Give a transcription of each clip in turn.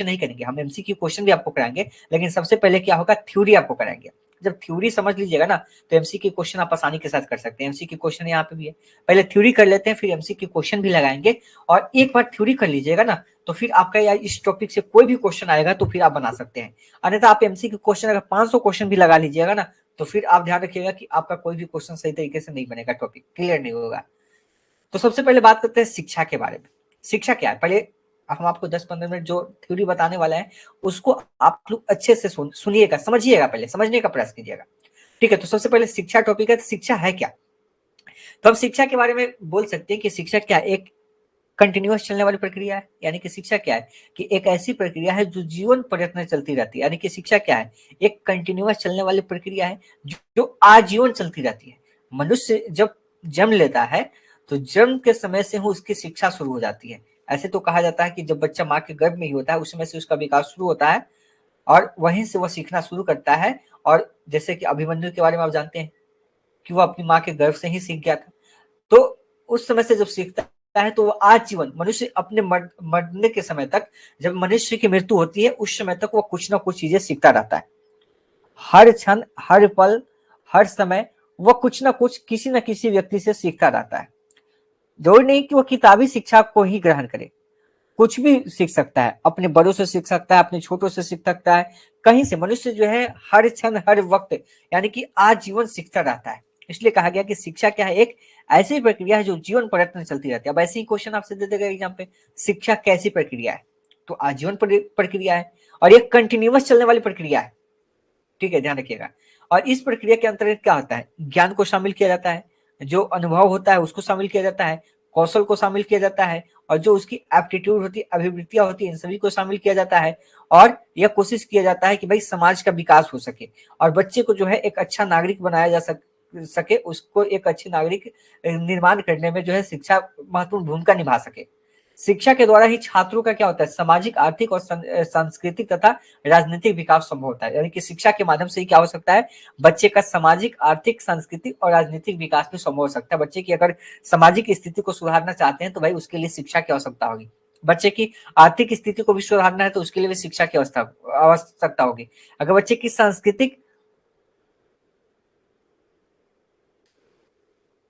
नहीं करेंगे, हम एमसीक्यू क्वेश्चन भी आपको कराएंगे, लेकिन सबसे पहले क्या होगा, थ्योरी आपको कराएंगे। जब थ्योरी समझ लीजिएगा ना, तो एमसीक्यू क्वेश्चन आप आसानी के साथ कर सकते हैं। एमसीक्यू क्वेश्चन यहाँ पे भी है, पहले थ्योरी कर लेते हैं, फिर एमसीक्यू क्वेश्चन भी लगाएंगे। और एक बार थ्योरी कर लीजिएगा ना, तो फिर आपका यार इस टॉपिक से कोई भी क्वेश्चन आएगा तो फिर आप बना सकते हैं। अन्यथा आप एमसीक्यू क्वेश्चन अगर 500 क्वेश्चन भी लगा लीजिएगा ना, तो फिर आप ध्यान रखिएगा कि आपका कोई भी क्वेश्चन सही तरीके से नहीं बनेगा, टॉपिक क्लियर नहीं होगा। तो सबसे पहले बात करते हैं शिक्षा के बारे में। शिक्षा क्या है, पहले हम आपको 10-15 मिनट जो थ्योरी बताने वाला है उसको आप लोग अच्छे से सुनिएगा, समझिएगा, पहले समझने का प्रयास कीजिएगा। ठीक है, तो सबसे पहले शिक्षा टॉपिक है, तो शिक्षा है क्या। तो हम शिक्षा के बारे में बोल सकते हैं कि शिक्षा क्या है, एक कंटिन्यूअस चलने वाली प्रक्रिया है। यानी कि शिक्षा क्या है कि एक ऐसी प्रक्रिया है जो जीवन पर्यंत चलती रहती है। यानी कि शिक्षा क्या है, एक कंटिन्यूअस चलने वाली प्रक्रिया है जो आजीवन चलती रहती है। मनुष्य जब जन्म लेता है तो जन्म के समय से ही उसकी शिक्षा शुरू हो जाती है। ऐसे तो कहा जाता है कि जब बच्चा माँ के गर्भ में ही होता है उस समय से उसका विकास शुरू होता है और वहीं से वह सीखना शुरू करता है। और जैसे कि अभिमन्यु के बारे में आप जानते हैं कि वो अपनी माँ के गर्भ से ही सीख गया था। तो उस समय से जब सीखता है तो वो आजीवन, मनुष्य अपने मरने के समय तक, जब मनुष्य की मृत्यु होती है उस समय तक वो कुछ ना कुछ चीजें सीखता रहता है। हर क्षण, हर पल, हर समय वो कुछ ना कुछ किसी न किसी व्यक्ति से सीखता रहता है। जरूरी नहीं कि वो किताबी शिक्षा को ही ग्रहण करे, कुछ भी सीख सकता है, अपने बड़ों से सीख सकता है, अपने छोटों से सीख सकता है, कहीं से। मनुष्य जो है हर क्षण, हर वक्त, यानी कि आजीवन सीखता रहता है। इसलिए कहा गया कि शिक्षा क्या है, एक ऐसी प्रक्रिया है जो जीवन पर्यंत चलती रहती है। अब ऐसे ही क्वेश्चन आपसे दे देगा एग्जाम पे, शिक्षा कैसी प्रक्रिया है, तो आजीवन प्रक्रिया है और एक कंटिन्यूअस चलने वाली प्रक्रिया है। ठीक है, ध्यान रखिएगा। और इस प्रक्रिया के अंतर्गत क्या होता है, ज्ञान को शामिल किया जाता है, जो अनुभव होता है उसको शामिल किया जाता है, कौशल को शामिल किया जाता है, और जो उसकी एप्टीट्यूड होती है, अभिवृत्तियां होती है, इन सभी को शामिल किया जाता है। और यह कोशिश किया जाता है कि भाई समाज का विकास हो सके और बच्चे को जो है एक अच्छा नागरिक बनाया जा सके, उसको एक अच्छे नागरिक निर्माण करने में जो है शिक्षा महत्वपूर्ण भूमिका निभा सके। शिक्षा के द्वारा ही छात्रों का क्या होता है, सामाजिक, आर्थिक और सांस्कृतिक तथा राजनीतिक विकास संभव होता है। यानी कि शिक्षा के माध्यम से ही क्या हो सकता है, बच्चे का सामाजिक, आर्थिक, सांस्कृतिक और राजनीतिक विकास भी संभव हो सकता है। बच्चे की अगर सामाजिक स्थिति को सुधारना चाहते हैं तो भाई उसके लिए शिक्षा की आवश्यकता होगी। बच्चे की आर्थिक स्थिति को भी सुधारना है तो उसके लिए भी शिक्षा की आवश्यकता होगी। अगर बच्चे की सांस्कृतिक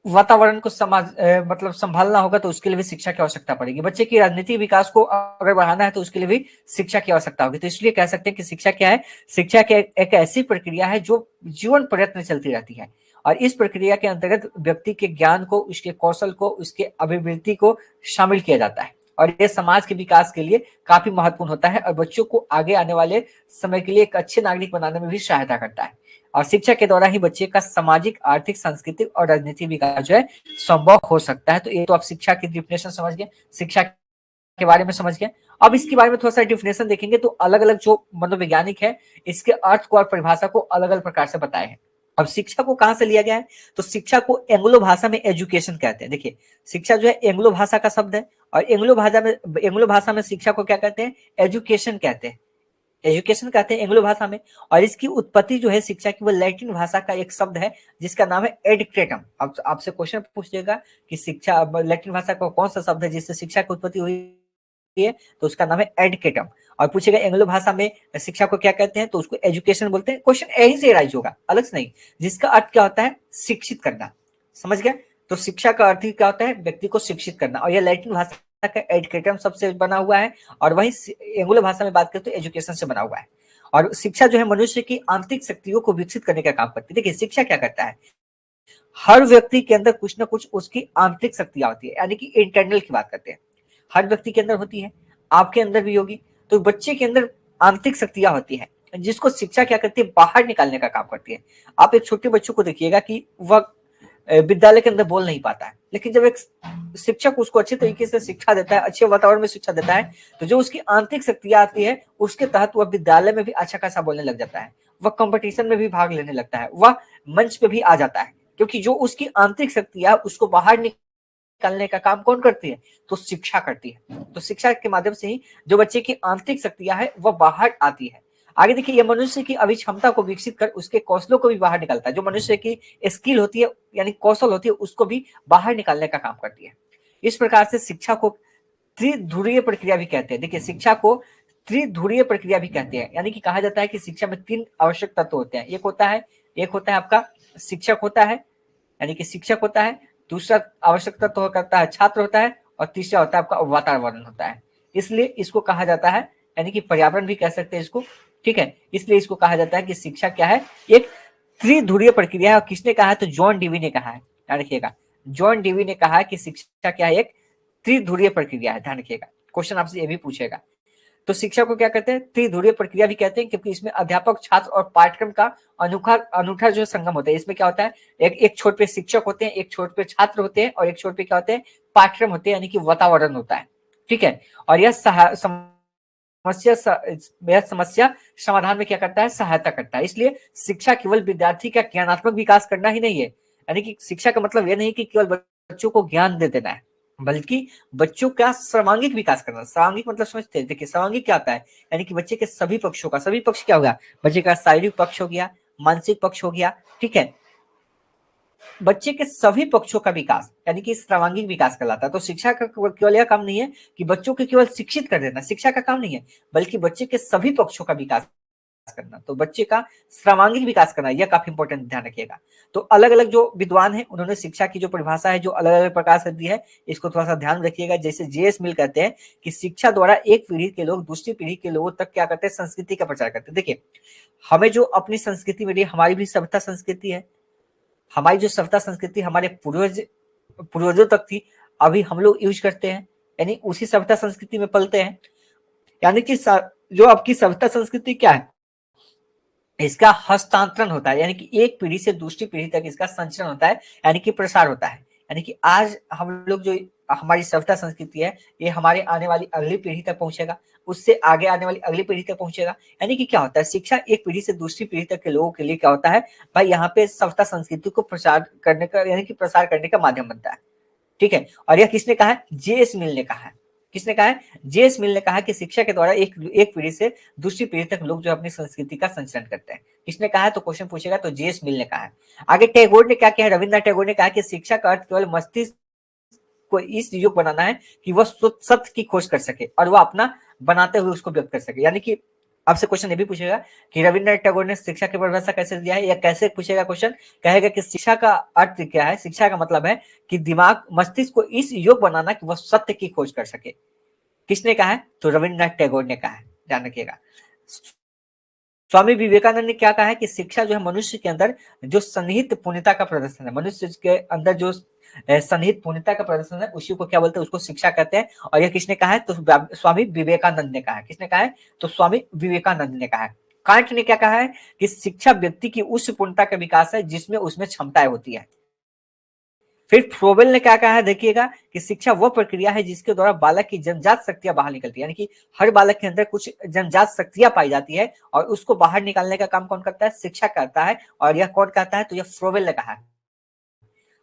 वातावरण को मतलब संभालना होगा तो उसके लिए भी शिक्षा की आवश्यकता पड़ेगी। बच्चे की राजनीतिक विकास को अगर बढ़ाना है तो उसके लिए भी शिक्षा की आवश्यकता होगी। तो इसलिए कह सकते हैं कि शिक्षा क्या है, शिक्षा के एक ऐसी प्रक्रिया है जो जीवन पर्यंत चलती रहती है। और इस प्रक्रिया के अंतर्गत व्यक्ति के ज्ञान को, उसके कौशल को, उसके अभिवृद्धि को शामिल किया जाता है और यह समाज के विकास के लिए काफी महत्वपूर्ण होता है और बच्चों को आगे आने वाले समय के लिए एक अच्छे नागरिक बनाने में भी सहायता करता है। और शिक्षा के द्वारा ही बच्चे का सामाजिक, आर्थिक, सांस्कृतिक और राजनीतिक विकास जो है संभव हो सकता है। तो ये तो आप शिक्षा की डिफिनेशन समझ गए, शिक्षा के बारे में समझ गए। अब इसके बारे में थोड़ा सा डिफिनेशन देखेंगे तो अलग अलग जो मनोवैज्ञानिक है इसके अर्थ को और परिभाषा को अलग अलग प्रकार से बताए हैं। अब शिक्षा को कहां से लिया गया है, तो शिक्षा को एंग्लो भाषा में एजुकेशन कहते हैं। देखिए, शिक्षा जो है एंग्लो भाषा का शब्द है और एंग्लो भाषा में शिक्षा को क्या कहते हैं, एजुकेशन कहते हैं। एजुकेशन कहते हैं एंग्लो भाषा में। और इसकी उत्पत्ति जो है शिक्षा की, वो लैटिन भाषा का एक शब्द है जिसका नाम है एडक्रेटम। अब आपसे क्वेश्चन पूछेगा कि शिक्षा, लैटिन भाषा का कौन सा शब्द है जिससे शिक्षा की उत्पत्ति हुई है, तो उसका नाम है एडकेटम। और पूछेगा एंग्लो भाषा में शिक्षा को क्या कहते हैं, तो उसको एजुकेशन बोलते हैं। क्वेश्चन यहीं से राइज होगा, अलग से नहीं, जिसका अर्थ क्या होता है, शिक्षित करना। समझ गए, तो शिक्षा का अर्थ क्या होता है, व्यक्ति को शिक्षित करना। और यह लैटिन भाषा का एडकेटम शब्द से बना हुआ है और वही एंग्लो भाषा में बात करें तो एजुकेशन से बना हुआ है। और शिक्षा जो है मनुष्य की आंतरिक शक्तियों को विकसित करने का काम करती है। देखिए, शिक्षा क्या करता है, हर व्यक्ति के अंदर कुछ ना कुछ उसकी आंतरिक शक्तियां होती है, यानी कि इंटरनल की बात करते हैं। हर व्यक्ति के अंदर होती है, आपके अंदर भी होगी। तो बच्चे के अंदर आंतरिक शक्तियां होती है जिसको शिक्षा क्या करती है, बाहर निकालने का काम करती है। आप एक छोटे बच्चों को देखिएगा कि वह विद्यालय के अंदर बोल नहीं पाता है, लेकिन जब एक शिक्षक उसको अच्छे तरीके से शिक्षा देता है, अच्छे वातावरण में शिक्षा देता है, तो जो उसकी आंतरिक शक्तियां आती है उसके तहत वह विद्यालय में भी अच्छा खासा बोलने लग जाता है, वह कंपटीशन में भी भाग लेने लगता है, वह मंच पे भी आ जाता है। क्योंकि जो उसकी आंतरिक शक्तियां उसको बाहर निकालने का काम कौन करती है, तो शिक्षा करती है। तो शिक्षा के माध्यम से ही जो बच्चे की आंतरिक शक्तियां है वह बाहर आती है। आगे देखिए, यह मनुष्य की अभिक्षमता को विकसित कर उसके कौशलों को भी बाहर निकालता है। जो मनुष्य की स्किल होती है यानी कौशल होती है उसको भी बाहर निकालने का काम करती है। इस प्रकार से शिक्षा को त्रिध्रुवीय प्रक्रिया भी कहते हैं। देखिए, शिक्षा को त्रिध्रुवीय प्रक्रिया भी कहते हैं। यानी कि कहा जाता है कि शिक्षा में 3 आवश्यक तत्व होते हैं। एक होता है आपका शिक्षक होता है, यानी कि शिक्षक होता है, दूसरा आवश्यक तत्व करता है छात्र होता है, और तीसरा होता है आपका वातावरण होता है। इसलिए इसको कहा जाता है, यानी कि पर्यावरण भी कह सकते हैं इसको, ठीक है। इसलिए इसको कहा जाता है कि शिक्षा क्या है, एक त्रिध्रुवीय प्रक्रिया है। और किसने कहा है, तो जॉन डीवी ने कहा है, ध्यान रखिएगा। जॉन डीवी ने कहा है कि शिक्षा क्या है, एक त्रिध्रुवीय प्रक्रिया है, ध्यान रखिएगा। क्वेश्चन आपसे ये भी पूछेगा। तो शिक्षा को क्या कहते हैं, त्रिध्रुवीय प्रक्रिया भी कहते हैं, क्योंकि इसमें अध्यापक, छात्र और पाठ्यक्रम का अनूठा जो संगम होता है। इसमें क्या होता है, एक छोर पे शिक्षक होते हैं, एक छोर पे छात्र होते हैं, और एक छोर पे क्या होते हैं, पाठ्यक्रम होते हैं, यानी कि वातावरण होता है, ठीक है। और यह समस्या समाधान में क्या करता है, सहायता करता है। इसलिए शिक्षा केवल विद्यार्थी का ज्ञानात्मक विकास करना ही नहीं है, यानी कि शिक्षा का मतलब यह नहीं कि केवल बच्चों को ज्ञान दे देना है, बल्कि बच्चों का सर्वांगीण विकास करना। सर्वांगीण मतलब समझते हैं, देखिए सर्वांगीण क्या होता है, यानी कि बच्चे के सभी पक्षों का, सभी पक्ष क्या होगा, बच्चे का शारीरिक पक्ष हो गया, मानसिक पक्ष हो गया, ठीक है, बच्चे के सभी पक्षों का विकास, यानी कि सर्वांगीण विकास कहलाता है। तो शिक्षा का केवल यह काम नहीं है कि बच्चों को केवल शिक्षित कर देना, शिक्षा का काम नहीं है, बल्कि बच्चे के सभी पक्षों का विकास करना। तो बच्चे का सर्वांगीण विकास करना, यह काफी इंपॉर्टेंट, ध्यान रखिएगा। तो अलग अलग जो विद्वान है उन्होंने शिक्षा की जो परिभाषा है, जो अलग अलग प्रकार से दी है, इसको थोड़ा सा ध्यान रखिएगा। जैसे जेएस मिल कहते हैं कि शिक्षा द्वारा एक पीढ़ी के लोग दूसरी पीढ़ी के लोगों तक क्या करते हैं, संस्कृति का प्रचार करते हैं। देखिए हमें जो अपनी संस्कृति मिली, हमारी भी सभ्यता संस्कृति है, हमारी जो सभ्यता संस्कृति हमारे पूर्वजों तक थी, अभी हम लोग यूज करते हैं, यानी उसी सभ्यता संस्कृति में पलते हैं। यानी कि जो आपकी सभ्यता संस्कृति क्या है, इसका हस्तांतरण होता है, यानी कि एक पीढ़ी से दूसरी पीढ़ी तक इसका संचरण होता है, यानी कि प्रसार होता है। यानी कि आज हम लोग जो हमारी सभ्यता संस्कृति है, ये हमारे आने वाली अगली पीढ़ी तक पहुंचेगा, उससे आगे आने वाली अगली पीढ़ी तक पहुंचेगा। यानी कि क्या होता है, शिक्षा एक पीढ़ी से दूसरी पीढ़ी तक के लोगों के लिए क्या होता है भाई, यहाँ पे सभ्यता संस्कृति को प्रचार करने का, यानी कि प्रसार करने का माध्यम बनता है, ठीक है। और यह किसने कहा है, जेएस मिल ने कहा है। किसने कहा है, जेएस मिल ने कहा कि शिक्षा के द्वारा एक पीढ़ी से दूसरी पीढ़ी तक लोग जो अपनी संस्कृति का संचरण करते हैं। किसने कहा है, तो क्वेश्चन पूछेगा तो जेएस मिल ने कहा है। आगे टैगोर ने क्या किया, रविन्द्रनाथ टैगोर ने कहा कि शिक्षा का अर्थ केवल मस्तिष्क को इस योग बनाना है कि वह सत्य की खोज कर सके और वह अपना बनाते हुए उसको व्यक्त कर सके। यानी कि आपसे क्वेश्चन ये भी पूछेगा कि रविन्द्रनाथ टैगोर ने शिक्षा की परिभाषा कैसे दिया है, या कैसे पूछेगा क्वेश्चन, कहेगा कि शिक्षा का अर्थ क्या है, शिक्षा का मतलब है कि दिमाग, मस्तिष्क को इस योग बनाना कि वह सत्य की खोज कर सके। किसने कहा है, तो रविन्द्रनाथ टैगोर ने कहा है, ध्यान रखिएगा। स्वामी विवेकानंद ने क्या कहा है कि शिक्षा जो है मनुष्य के अंदर जो सन्निहित पूर्णता का प्रदर्शन है, मनुष्य के अंदर जो सन्निहित पूर्णता का प्रदर्शन है, उसी को क्या बोलते हैं, उसको शिक्षा कहते हैं। और यह किसने कहा है, तो स्वामी विवेकानंद ने कहा है। किसने कहा है, तो स्वामी विवेकानंद ने कहा है। कांट ने क्या कहा है कि शिक्षा व्यक्ति की उस पूर्णता का विकास है जिसमें उसमें क्षमताएं होती है। फिर फ्रोबेल ने क्या कहा है, देखिएगा कि शिक्षा वह प्रक्रिया है जिसके द्वारा बालक की जन्मजात शक्तियां बाहर निकलती है, यानी कि हर बालक के अंदर कुछ जन्मजात शक्तियां पाई जाती है और उसको बाहर निकालने का काम कौन करता है, शिक्षा करता है। और यह कौन कहता है, तो यह फ्रोबेल ने कहा है।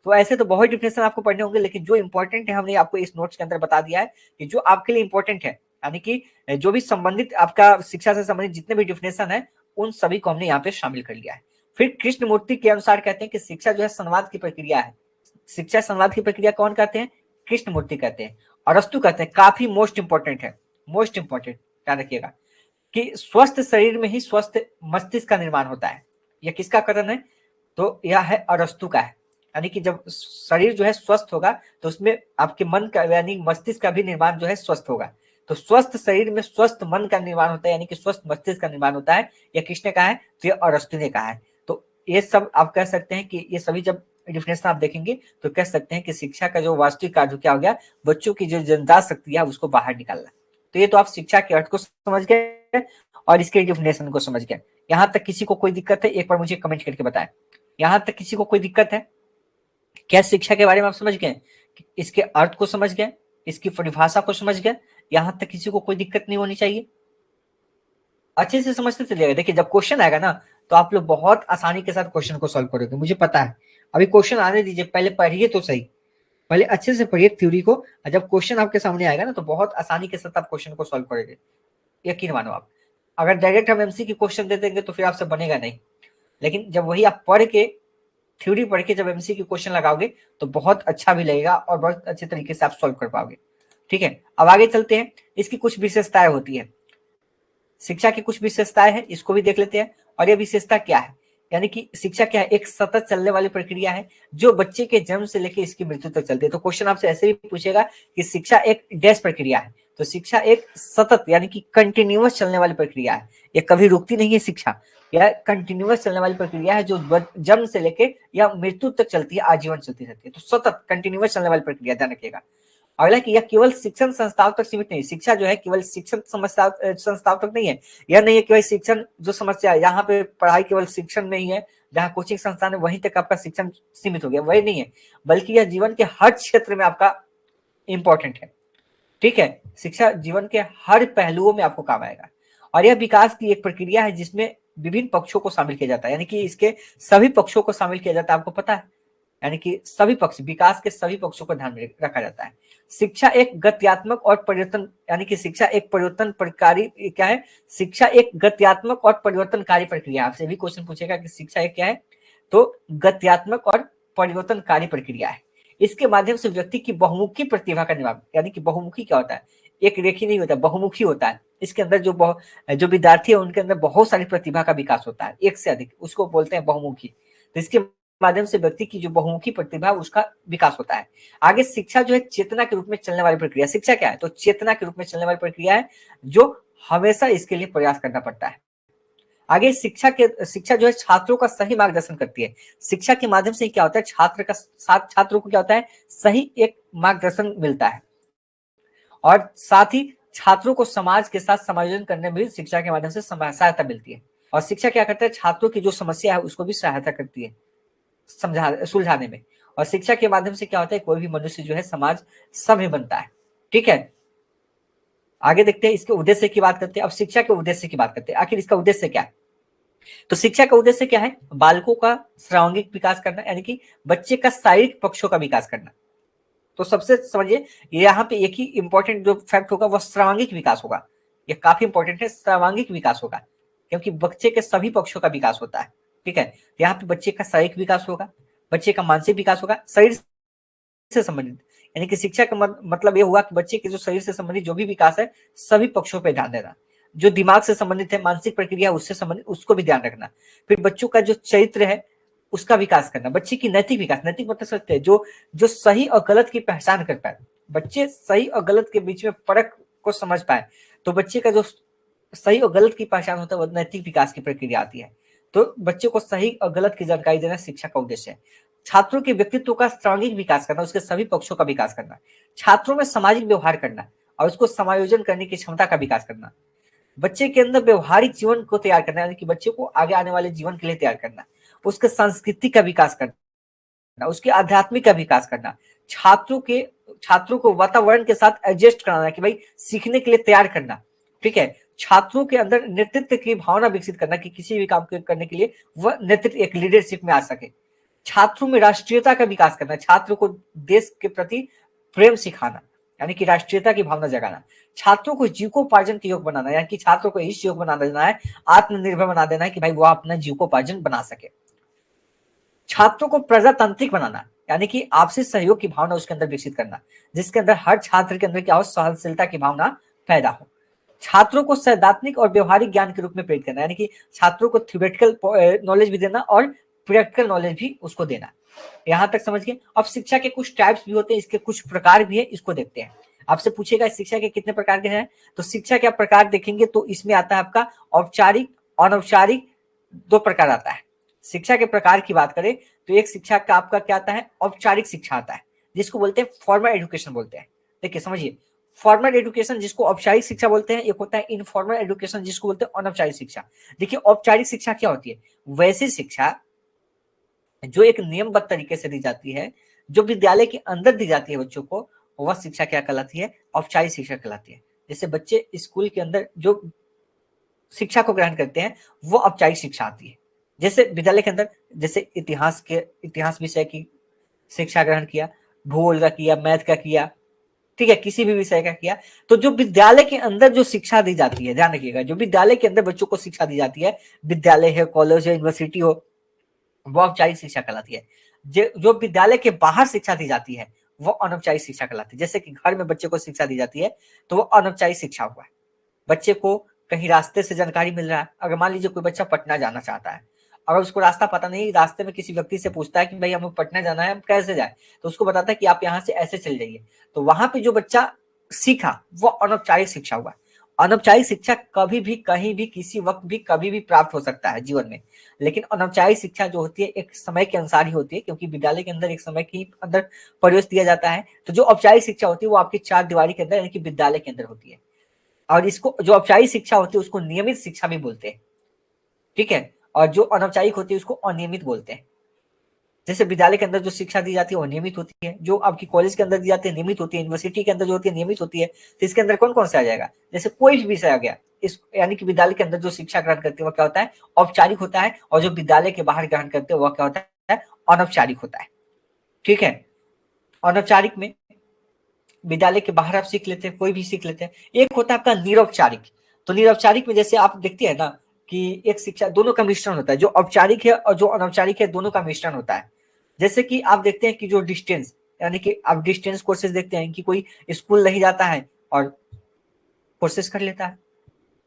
तो ऐसे तो बहुत डिफिनेशन आपको पढ़ने होंगे, लेकिन जो इंपॉर्टेंट है हमने आपको इस नोट्स के अंदर बता दिया है कि जो आपके लिए इंपॉर्टेंट है, यानी कि जो भी संबंधित आपका शिक्षा से संबंधित जितने भी डिफिनेशन है, उन सभी को हमने यहाँ पे शामिल कर लिया है। फिर कृष्णमूर्ति के अनुसार कहते हैं कि शिक्षा जो है संवाद की प्रक्रिया है। शिक्षा संवाद की प्रक्रिया कौन कहते हैं, कृष्णमूर्ति कहते हैं। अरस्तु कहते हैं, काफी मोस्ट इंपॉर्टेंट है, मोस्ट इंपॉर्टेंट, ध्यान रखिएगा, कि स्वस्थ शरीर में ही स्वस्थ मस्तिष्क का निर्माण होता है। यह किसका कथन है, तो यह है अरस्तु का है। यानी कि जब शरीर जो है स्वस्थ होगा तो उसमें आपके मन का, यानी मस्तिष्क का भी निर्माण जो है स्वस्थ होगा। तो स्वस्थ शरीर में स्वस्थ मन का निर्माण होता है, यानी कि स्वस्थ मस्तिष्क का निर्माण होता है। यह किसने कहा है, तो यह अरस्तु ने कहा है। तो ये सब आप कह सकते हैं कि ये सभी जब डिफिनेशन आप देखेंगे तो कह सकते हैं कि शिक्षा का जो वास्तविक कार्य क्या हो गया, बच्चों की जो जन्मजात शक्ति है उसको बाहर निकालना। तो ये तो आप शिक्षा के अर्थ को समझ गए और इसके डिफिनेशन को समझ गए। यहाँ तक किसी को कोई दिक्कत है, एक बार मुझे कमेंट करके बताएं। यहाँ तक किसी को कोई दिक्कत है क्या, शिक्षा के बारे में आप समझ गए, इसके अर्थ को समझ गए, इसकी परिभाषा को समझ गए, यहाँ तक किसी को कोई दिक्कत नहीं होनी चाहिए, अच्छे से समझते चलिएगा। देखिए जब क्वेश्चन आएगा ना तो आप लोग बहुत आसानी के साथ क्वेश्चन को सॉल्व करोगे, मुझे पता है। अभी क्वेश्चन आने दीजिए, पहले पढ़िए तो सही, पहले अच्छे से पढ़िए थ्योरी को, और जब क्वेश्चन आपके सामने आएगा ना तो बहुत आसानी के साथ आप क्वेश्चन को सॉल्व करोगे, यकीन मानो आप। अगर डायरेक्ट हम एमसी की क्वेश्चन दे देंगे तो फिर आपसे बनेगा नहीं, लेकिन जब वही आप पढ़ के, थ्योरी पढ़ के जब एमसी की क्वेश्चन लगाओगे तो बहुत अच्छा भी लगेगा और बहुत अच्छे तरीके से आप सॉल्व कर पाओगे, ठीक है। अब आगे चलते हैं, इसकी कुछ विशेषताएं होती है। शिक्षा की कुछ विशेषताएं हैं, इसको भी देख लेते हैं। और ये विशेषता क्या है, यानी कि शिक्षा क्या है, एक सतत चलने वाली प्रक्रिया है जो बच्चे के जन्म से लेकर इसकी मृत्यु तक चलती है। तो क्वेश्चन आपसे ऐसे भी पूछेगा कि शिक्षा एक डैश प्रक्रिया है, तो शिक्षा एक सतत यानी कि कंटिन्यूअस चलने वाली प्रक्रिया है, ये कभी रुकती नहीं है शिक्षा, यह कंटिन्यूअस चलने वाली प्रक्रिया है जो जन्म से लेके या मृत्यु तक चलती है, आजीवन चलती रहती है। तो सतत कंटिन्यूअस चलने वाली प्रक्रिया, ध्यान रखिएगा। अगला कि यह केवल शिक्षण संस्थाओं तक सीमित नहीं, शिक्षा जो है केवल शिक्षण संस्थाओं तक नहीं है। यह नहीं है कि भाई शिक्षण जो समस्या है यहाँ पे पढ़ाई केवल शिक्षण में ही है, जहाँ कोचिंग संस्थान है वहीं तक आपका शिक्षण सीमित हो गया, वही नहीं है, बल्कि यह जीवन के हर क्षेत्र में आपका इंपॉर्टेंट है। ठीक है, शिक्षा जीवन के हर पहलुओं में आपको काम आएगा। और यह विकास की एक प्रक्रिया है जिसमें विभिन्न पक्षों को शामिल किया जाता है, यानी कि इसके सभी पक्षों को शामिल किया जाता है, आपको पता है, यानी कि सभी पक्ष, विकास के सभी पक्षों को ध्यान में रखा जाता है। शिक्षा एक गत्यात्मक और परिवर्तन, यानी कि शिक्षा एक परिवर्तनकारी क्या है, शिक्षा एक गत्यात्मक और परिवर्तनकारी प्रक्रिया। आपसे भी क्वेश्चन पूछेगा कि शिक्षा एक क्या है, तो गत्यात्मक और परिवर्तनकारी प्रक्रिया है। इसके माध्यम से व्यक्ति की बहुमुखी प्रतिभा का निर्माण, यानी कि बहुमुखी क्या होता है, एक रेखी नहीं होता, बहुमुखी होता है। इसके अंदर जो विद्यार्थी है उनके अंदर बहुत सारी प्रतिभा का विकास होता है, एक से अधिक, उसको बोलते हैं बहुमुखी। तो इसके माध्यम से व्यक्ति की जो बहुमुखी प्रतिभा उसका विकास होता है। आगे शिक्षा जो है चेतना के रूप में चलने वाली प्रक्रिया। शिक्षा क्या है, तो चेतना के रूप में चलने वाली प्रक्रिया है जो हमेशा इसके लिए प्रयास करना पड़ता है। आगे शिक्षा जो है छात्रों का सही मार्गदर्शन करती है। शिक्षा के माध्यम से क्या होता है, छात्रों को क्या होता है, सही एक मार्गदर्शन मिलता है, और साथ ही छात्रों को समाज के साथ समायोजन करने में भी शिक्षा के माध्यम से सहायता मिलती है। और शिक्षा क्या करता है, छात्रों की जो समस्या है उसको भी सहायता करती है सुलझाने में। और शिक्षा के माध्यम से क्या होता है, कोई भी मनुष्य जो है समाज सभ्य बनता है। ठीक है, आगे देखते हैं, इसके उद्देश्य की बात करते हैं। अब शिक्षा के उद्देश्य की बात करते हैं, आखिर इसका उद्देश्य क्या है। तो शिक्षा का उद्देश्य क्या है, बालकों का सर्वांगीण विकास करना, यानी कि बच्चे का शारीरिक पक्षों का विकास करना। तो सबसे समझिए, यहाँ पे एक ही इंपॉर्टेंट जो फैक्ट होगा वह सर्वांगीण विकास होगा, ये काफी इंपॉर्टेंट है, सर्वांगीण विकास होगा, क्योंकि बच्चे के सभी पक्षों का विकास होता है। ठीक है, यहाँ पे बच्चे का शारीरिक विकास होगा, बच्चे का मानसिक विकास होगा, शरीर से संबंधित, यानी कि शिक्षा का मतलब ये हुआ कि बच्चे के जो शरीर से संबंधित जो भी विकास है सभी पक्षों पर ध्यान देना, जो दिमाग से संबंधित है, मानसिक प्रक्रिया उससे संबंधित, उसको भी ध्यान रखना। फिर बच्चों का जो चरित्र है उसका विकास करना, बच्चे की नैतिक विकास, नैतिक मतलब सकते हैं जो सही और गलत की पहचान कर पाए, बच्चे सही और गलत के बीच में फर्क को समझ पाए, तो बच्चे का जो सही और गलत की पहचान होता है वो नैतिक विकास की प्रक्रिया आती है। तो बच्चे को सही और गलत की जानकारी देना शिक्षा का उद्देश्य है। छात्रों के व्यक्तित्व का सर्वांगीण विकास करना, उसके सभी पक्षों का विकास करना, छात्रों में सामाजिक व्यवहार करना और उसको समायोजन करने की क्षमता का विकास करना, बच्चे के अंदर व्यवहारिक जीवन को तैयार करना, यानी कि बच्चे को आगे आने वाले जीवन के लिए तैयार करना, उसके संस्कृति का विकास करना, उसके आध्यात्मिक का विकास करना, छात्रों को वातावरण के साथ एडजस्ट कराना कि भाई सीखने के लिए तैयार करना। ठीक है, छात्रों के अंदर नेतृत्व की भावना विकसित करना कि किसी भी काम करने के लिए वह नेतृत्व एक लीडरशिप में आ सके, छात्रों में राष्ट्रीयता का विकास करना, छात्रों को देश के प्रति प्रेम सिखाना, यानी कि राष्ट्रीयता की भावना जगाना, छात्रों को जीविकोपार्जन के योग बनाना, यानी कि छात्रों को इस योग बना देना है, आत्मनिर्भर बना देना है कि भाई वो अपना जीविकोपार्जन बना सके, छात्रों को प्रजातांत्रिक बनाना, यानी कि आपसी सहयोग की भावना उसके अंदर विकसित करना, जिसके अंदर हर छात्र के अंदर क्या हो, सहनशीलता की भावना पैदा हो, छात्रों को सैद्धांतिक और व्यवहारिक ज्ञान के रूप में प्रेरित करना, यानी कि छात्रों को थ्योरेटिकल नॉलेज भी देना और प्रैक्टिकल नॉलेज भी उसको देना। यहां तक समझ गए। अब शिक्षा के कुछ टाइप्स भी होते हैं, इसके कुछ प्रकार भी है, इसको देखते हैं। आपसे पूछेगा शिक्षा के कितने प्रकार के हैं, तो शिक्षा के प्रकार देखेंगे तो इसमें आता है आपका औपचारिक, अनौपचारिक, दो प्रकार आता है। शिक्षा के प्रकार की बात करें तो एक शिक्षा का आपका क्या आता है, औपचारिक शिक्षा आता है, जिसको बोलते हैं फॉर्मल एजुकेशन बोलते हैं। देखिए समझिए, फॉर्मल एजुकेशन जिसको औपचारिक शिक्षा बोलते हैं, एक होता है इनफॉर्मल एजुकेशन जिसको बोलते हैं अनौपचारिक शिक्षा। देखिए औपचारिक शिक्षा क्या होती है, वैसी शिक्षा जो एक नियमबद्ध तरीके से दी जाती है, जो विद्यालय के अंदर दी जाती है बच्चों को, वह शिक्षा क्या कहलाती है, औपचारिक शिक्षा कहलाती है। जैसे बच्चे स्कूल के अंदर जो शिक्षा को ग्रहण करते हैं वो औपचारिक शिक्षा आती है। जैसे विद्यालय के अंदर जैसे इतिहास विषय की शिक्षा ग्रहण किया, भूगोल का किया, मैथ का किया, ठीक है, किसी भी विषय का किया, तो जो विद्यालय के अंदर जो शिक्षा दी जाती है, ध्यान रखिएगा, जो विद्यालय के अंदर बच्चों को शिक्षा दी जाती है, विद्यालय है, कॉलेज है, यूनिवर्सिटी हो, वो औपचारिक शिक्षा कहलाती है। जो विद्यालय के बाहर शिक्षा दी जाती है वो अनौपचारिक शिक्षा कहलाती है। जैसे कि घर में बच्चे को शिक्षा दी जाती है तो वो अनौपचारिक शिक्षा हुआ है। बच्चे को कहीं रास्ते से जानकारी मिल रहा है। अगर मान लीजिए कोई बच्चा पटना जाना चाहता है, अगर उसको रास्ता पता नहीं, रास्ते में किसी व्यक्ति से पूछता है कि भाई हमें पटना जाना है, हम कैसे जाए, तो उसको बताता है कि आप यहाँ से ऐसे चल जाइए। तो वहां पे जो बच्चा सीखा वो अनौपचारिक शिक्षा हुआ। अनौपचारिक शिक्षा कभी भी कहीं भी किसी वक्त भी कभी भी प्राप्त हो सकता है जीवन में, लेकिन अनौपचारिक शिक्षा जो होती है एक समय के अनुसार ही होती है, क्योंकि विद्यालय के अंदर एक समय के अंदर प्रवेश दिया जाता है। तो जो औपचारिक शिक्षा होती है वो आपकी चार दीवारी के अंदर यानी कि विद्यालय के अंदर होती है, और इसको जो औपचारिक शिक्षा होती है उसको नियमित शिक्षा भी बोलते हैं, ठीक है। और जो अनौपचारिक होती है उसको अनियमित बोलते हैं। जैसे विद्यालय के अंदर जो शिक्षा दी जाती है वो नियमित होती है, जो आपकी कॉलेज के अंदर दी जाती है नियमित होती है, यूनिवर्सिटी के अंदर जो होती है नियमित होती है। तो इसके अंदर कौन कौन सा आ जाएगा, जैसे कोई भी विषय आ गया इस, यानी कि विद्यालय के अंदर जो शिक्षा ग्रहण करते हैं वो क्या होता है, औपचारिक होता है, और जो विद्यालय के बाहर ग्रहण करते हैं वह क्या होता है, अनौपचारिक होता है, ठीक है। अनौपचारिक में विद्यालय के बाहर आप सीख लेते हैं, कोई भी सीख लेते हैं। एक होता है आपका निरौपचारिक। तो निरौपचारिक में जैसे आप देखते हैं ना कि एक शिक्षा दोनों का मिश्रण होता है, जो औपचारिक है और जो अनौपचारिक है दोनों का मिश्रण होता है। जैसे कि आप देखते हैं कि जो डिस्टेंस, यानी कि आप डिस्टेंस कोर्सेज देखते हैं कि कोई स्कूल नहीं जाता है और कोर्सेज कर लेता है,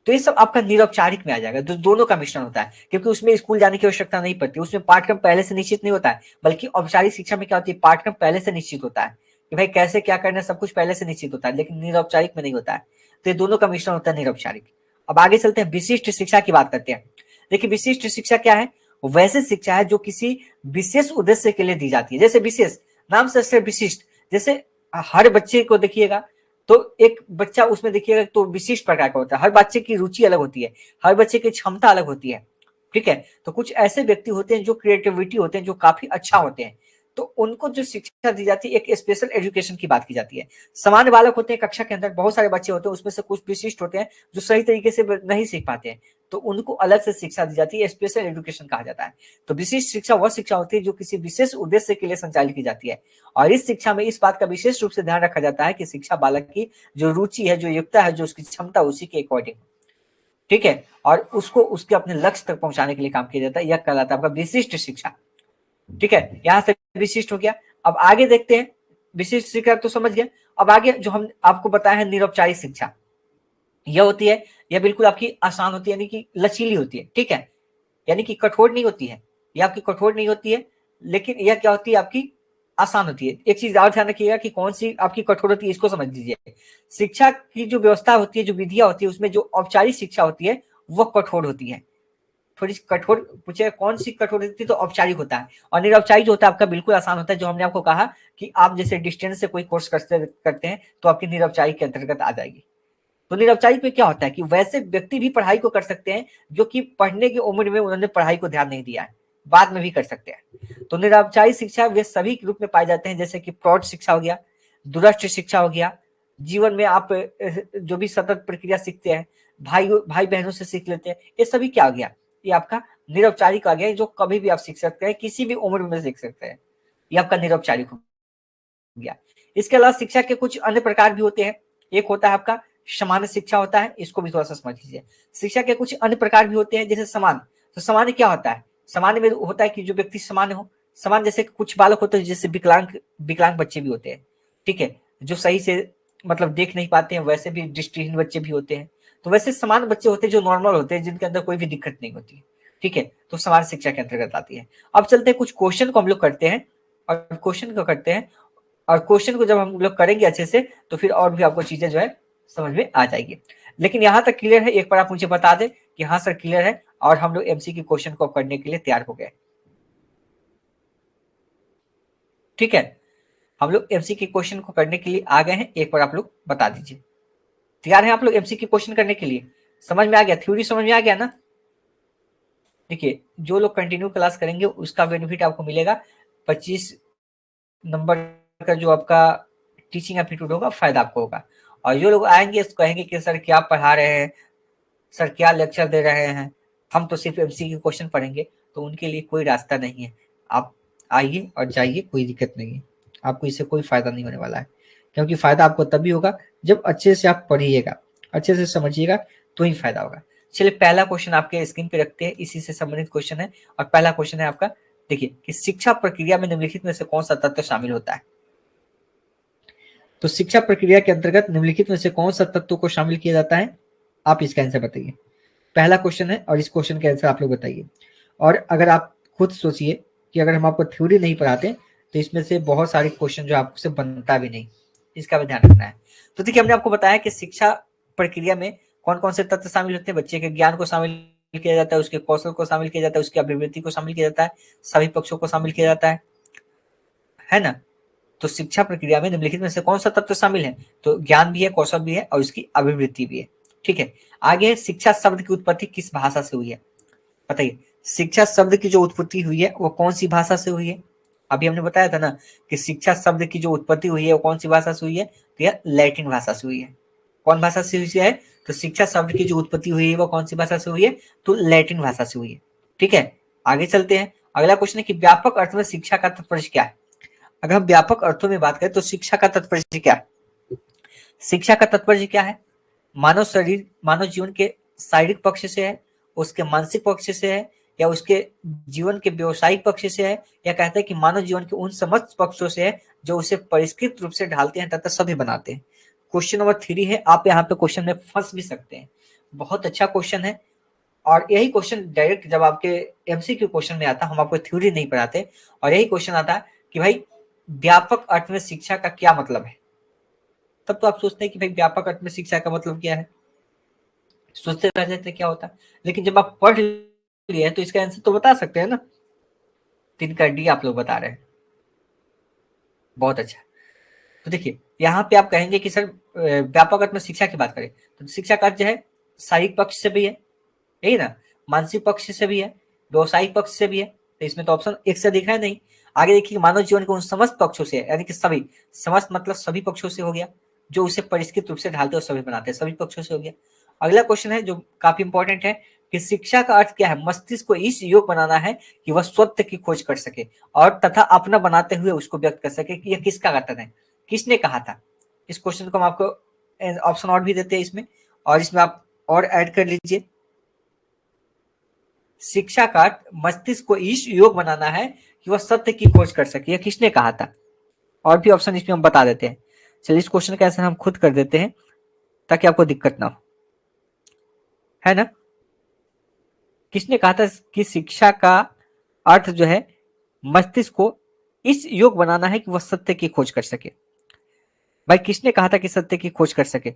तो ये सब आपका निरौपचारिक में आ जाएगा, दोनों का मिश्रण होता है, क्योंकि उसमें स्कूल जाने की आवश्यकता नहीं पड़ती, उसमें पाठ्यक्रम पहले से निश्चित नहीं होता है। बल्कि औपचारिक शिक्षा में क्या होती है, पाठ्यक्रम पहले से निश्चित होता है कि भाई कैसे क्या करना है, सब कुछ पहले से निश्चित होता है, लेकिन निरौपचारिक में नहीं होता है। तो ये दोनों का मिश्रण होता है निरौपचारिक। अब आगे चलते हैं, विशिष्ट शिक्षा की बात करते हैं। देखिए विशिष्ट शिक्षा क्या है, वैसे शिक्षा है जो किसी विशेष उद्देश्य के लिए दी जाती है। जैसे विशेष, नाम से विशिष्ट, जैसे हर बच्चे को देखिएगा तो एक बच्चा उसमें देखिएगा तो विशिष्ट प्रकार का होता है, हर बच्चे की रुचि अलग होती है, हर बच्चे की क्षमता अलग होती है, ठीक है। तो कुछ ऐसे व्यक्ति होते हैं जो क्रिएटिविटी होते हैं, जो काफी अच्छा होते हैं, तो उनको जो शिक्षा दी जाती है एक स्पेशल एजुकेशन की बात की जाती है। सामान्य बालक होते हैं कक्षा के अंदर, बहुत सारे बच्चे होते हैं, उसमें से कुछ विशिष्ट होते हैं जो सही तरीके से नहीं सीख पाते हैं, तो उनको अलग से शिक्षा दी जाती है, स्पेशल एजुकेशन कहा जाता है। तो विशिष्ट शिक्षा वह शिक्षा होती है जो किसी विशेष उद्देश्य के लिए संचालित की जाती है, और इस शिक्षा में इस बात का विशेष रूप से ध्यान रखा जाता है कि शिक्षा बालक की जो रुचि है, जो योग्यता है, जो उसकी क्षमता, उसी के अकॉर्डिंग, ठीक है, और उसको उसके अपने लक्ष्य तक पहुंचाने के लिए काम किया जाता है। यह कहलाता है आपका विशिष्ट शिक्षा, ठीक है। यहां से विशिष्ट हो गया। अब आगे देखते हैं, विशिष्ट शिक्षा तो समझ गए। अब आगे जो हम आपको बताए हैं निरौपचारिक शिक्षा, यह होती है, यह बिल्कुल आपकी आसान होती है, यानी कि लचीली होती है, ठीक है, यानी कि कठोर नहीं होती है, यह आपकी कठोर नहीं होती है, लेकिन यह क्या होती है आपकी आसान होती है। एक चीज और ध्यान रखिएगा कि कौन सी आपकी कठोर होती है, इसको समझ लीजिए। शिक्षा की जो व्यवस्था होती है, जो विधियां होती है, उसमें जो औपचारिक शिक्षा होती है वह कठोर होती है। थोड़ी सी कठोर पूछे कौन सी कठोर होती है, तो औपचारिक होता है। और निरौपचारिक जो होता है आपका बिल्कुल आसान होता है, जो हमने आपको कहा कि आप जैसे डिस्टेंस से कोई कोर्स करते हैं तो आपकी निरौपचारिक के अंतर्गत आ जाएगी। तो निरौपचारिक में क्या होता है कि वैसे व्यक्ति भी पढ़ाई को कर सकते हैं जो कि पढ़ने की उम्र में उन्होंने पढ़ाई को ध्यान नहीं दिया है, बाद में भी कर सकते हैं। तो निरौपचारिक शिक्षा वे सभी रूप में पाए जाते हैं, जैसे कि प्रौढ़ शिक्षा हो गया, दूरस्थ शिक्षा हो गया, जीवन में आप जो भी सतत प्रक्रिया सीखते हैं, भाई भाई बहनों से सीख लेते हैं, ये सभी क्या हो गया, ये आपका निरौपचारिक आ गया, जो कभी भी आप सीख सकते हैं, किसी भी उम्र में सीख सकते हैं, ये आपका निरौपचारिक हो गया। इसके अलावा शिक्षा के कुछ अन्य प्रकार भी होते हैं। एक होता है आपका सामान्य शिक्षा होता है, इसको भी थोड़ा सा समझ लीजिए। शिक्षा के कुछ अन्य प्रकार भी होते हैं, जैसे समान। तो सामान्य क्या होता है, सामान्य में होता है कि जो व्यक्ति सामान्य हो, समान जैसे कुछ बालक होते हैं, जैसे विकलांग विकलांग बच्चे भी होते हैं, ठीक है, जो सही से मतलब देख नहीं पाते हैं, वैसे भी दृष्टिहीन बच्चे भी होते हैं। तो वैसे समान बच्चे होते हैं जो नॉर्मल होते हैं, जिनके अंदर कोई भी दिक्कत नहीं होती, ठीक है, तो समान शिक्षा के अंतर्गत आती है। अब चलते हैं कुछ क्वेश्चन को हम लोग करते हैं, और क्वेश्चन को करते हैं, और क्वेश्चन को जब हम लोग करेंगे अच्छे से तो फिर और भी आपको चीजें जो है समझ में आ जाएगी। लेकिन यहाँ तक क्लियर है, एक बार आप मुझे बता दें कि हाँ सर क्लियर है, और हम लोग एमसीक्यू क्वेश्चन को करने के लिए तैयार हो गए, ठीक है, हम लोग एमसीक्यू क्वेश्चन को करने के लिए आ गए हैं। एक बार आप लोग बता दीजिए, तैयार हैं आप लोग एमसीक्यू क्वेश्चन करने के लिए? समझ में आ गया, थ्योरी समझ में आ गया ना? देखिए जो लोग कंटिन्यू क्लास करेंगे उसका बेनिफिट आपको मिलेगा, 25 नंबर का जो आपका टीचिंग एप्टीट्यूड होगा फायदा आपको होगा। और जो लोग आएंगे कहेंगे कि सर क्या पढ़ा रहे हैं, सर क्या लेक्चर दे रहे हैं, हम तो सिर्फ एमसीक्यू क्वेश्चन पढ़ेंगे, तो उनके लिए कोई रास्ता नहीं है। आप आइए और जाइए, कोई दिक्कत नहीं है, आपको इससे कोई फायदा नहीं होने वाला है, क्योंकि फायदा आपको तभी होगा जब अच्छे से आप पढ़िएगा, अच्छे से समझिएगा, तो ही फायदा होगा। चलिए पहला क्वेश्चन आपके स्क्रीन पे रखते हैं, इसी से संबंधित क्वेश्चन है, और पहला क्वेश्चन है आपका, देखिए कि शिक्षा प्रक्रिया में निम्नलिखित में से कौन सा तत्व शामिल होता है। तो शिक्षा प्रक्रिया के अंतर्गत निम्नलिखित में से कौन सा तत्व को शामिल किया जाता है, आप इसका आंसर बताइए। पहला क्वेश्चन है और इस क्वेश्चन का आंसर आप लोग बताइए। और अगर आप खुद सोचिए कि अगर हम आपको थ्योरी नहीं पढ़ाते तो इसमें से बहुत सारे क्वेश्चन जो आपसे बनता भी नहीं, इसका भी ध्यान रखना है। तो देखिए हमने आपको बताया कि शिक्षा प्रक्रिया में कौन कौन से तत्व शामिल होते हैं। बच्चे के ज्ञान को शामिल किया जाता है, उसके कौशल को शामिल किया जाता है, उसकी अभिवृत्ति को शामिल किया जाता है, सभी पक्षों को शामिल किया जाता है ना। तो शिक्षा प्रक्रिया में निम्नलिखित में से कौन सा तत्व शामिल है? तो ज्ञान भी है, कौशल भी है और उसकी अभिवृत्ति भी है। ठीक है, आगे शिक्षा शब्द की उत्पत्ति किस भाषा से हुई है? बताइए, शिक्षा शब्द की जो उत्पत्ति हुई है वो कौन सी भाषा से हुई है? अभी हमने बताया था ना कि शिक्षा शब्द की जो उत्पत्ति हुई है वो कौन सी भाषा से हुई है? तो यह लैटिन भाषा से हुई है। कौन भाषा से हुई है? तो शिक्षा शब्द की जो उत्पत्ति हुई है वो कौन सी भाषा से हुई है? तो लैटिन भाषा से हुई है। ठीक है, आगे चलते हैं। अगला क्वेश्चन है कि व्यापक अर्थ में शिक्षा का तात्पर्य क्या है? अगर हम व्यापक अर्थों में बात करें तो शिक्षा का तात्पर्य क्या है? शिक्षा का तात्पर्य क्या है? मानव शरीर, मानव जीवन के शारीरिक पक्ष से है, उसके मानसिक पक्ष से है, या उसके जीवन के व्यवसायिक पक्ष से है, या कहते हैं कि मानव जीवन के उन समस्त पक्षों से है जो उसे परिष्कृत रूप से ढालते हैं तथा सभी बनाते हैं। क्वेश्चन नंबर 3 है। आप यहाँ पे क्वेश्चन में फंस भी सकते हैं, बहुत अच्छा क्वेश्चन है। और यही क्वेश्चन डायरेक्ट जब आपके एमसीक्यू क्वेश्चन में आता, हम आपको थ्योरी नहीं पढ़ाते, और यही क्वेश्चन आता कि भाई व्यापक अर्थ में शिक्षा का क्या मतलब है। तब तो आप सोचते हैं कि भाई व्यापक अर्थ में शिक्षा का मतलब क्या है, सोचते रह जाते क्या होता। लेकिन जब आप पढ़ लिए तो इसका आंसर तो बता सकते हैं ना। 3 का डी आप लोग बता रहे हैं, बहुत अच्छा। तो देखिए यहाँ पे आप कहेंगे कि सर व्यापक अर्थ में शिक्षा की बात करें तो शिक्षा का अर्थ जो है शारीरिक पक्ष से भी है, यही ना, मानसिक पक्ष से भी है, व्यवसायिक पक्ष से भी है। तो इसमें तो ऑप्शन एक से दिख रहा है नहीं। आगे देखिए मानव जीवन के उन समस्त पक्षों से है, यानी कि सभी, समस्त मतलब सभी पक्षों से हो गया, जो उसे परिष्कृत रूप से ढालते और सभी बनाते हैं, सभी पक्षों से हो गया। अगला क्वेश्चन है जो काफी इंपॉर्टेंट है कि शिक्षा का अर्थ क्या है? मस्तिष्क को इस योग बनाना है कि वह सत्य की खोज कर सके और तथा अपना बनाते हुए उसको व्यक्त कर सके कि यह किसका कथन है, किसने कहा था। इस क्वेश्चन को हम आपको ऑप्शन और भी देते हैं इसमें, और इसमें आप और ऐड कर लीजिए। शिक्षा का मस्तिष्क को इस योग बनाना है कि वह सत्य की खोज कर सके, यह किसने कहा था। और भी ऑप्शन इसमें हम बता देते हैं। चलिए इस क्वेश्चन का आंसर हम खुद कर देते हैं ताकि आपको दिक्कत ना हो, है ना। किसने कहा था कि शिक्षा का अर्थ जो है मस्तिष्क को इस योग बनाना है कि वह सत्य की खोज कर सके। भाई किसने कहा था कि सत्य की खोज कर सके?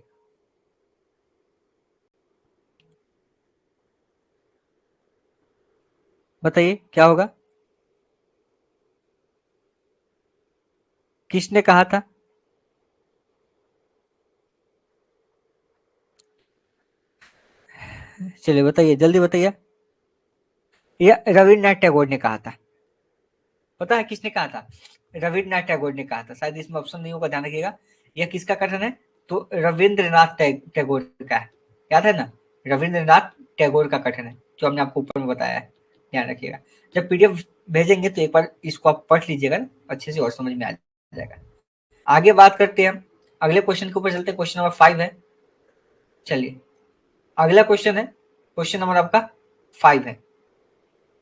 बताइए क्या होगा, किसने कहा था? चलिए बताइए, जल्दी बताइए। यह रविन्द्रनाथ टैगोर ने कहा था। पता है किसने कहा था? रविन्द्रनाथ टैगोर ने कहा था। शायद इसमें ऑप्शन नहीं होगा, ध्यान रखिएगा। यह किसका कथन है? तो रविन्द्रनाथ टैगोर का है, याद है ना, रविन्द्रनाथ टैगोर का कथन है जो हमने आपको ऊपर में बताया है, ध्यान रखिएगा। जब पीडीएफ भेजेंगे तो एक बार इसको आप पढ़ लीजिएगा, अच्छे से और समझ में आ जाएगा। आगे बात करते हैं हम अगले क्वेश्चन के ऊपर चलते हैं। क्वेश्चन नंबर 5 है। चलिए अगला क्वेश्चन है, क्वेश्चन नंबर आपका 5 है।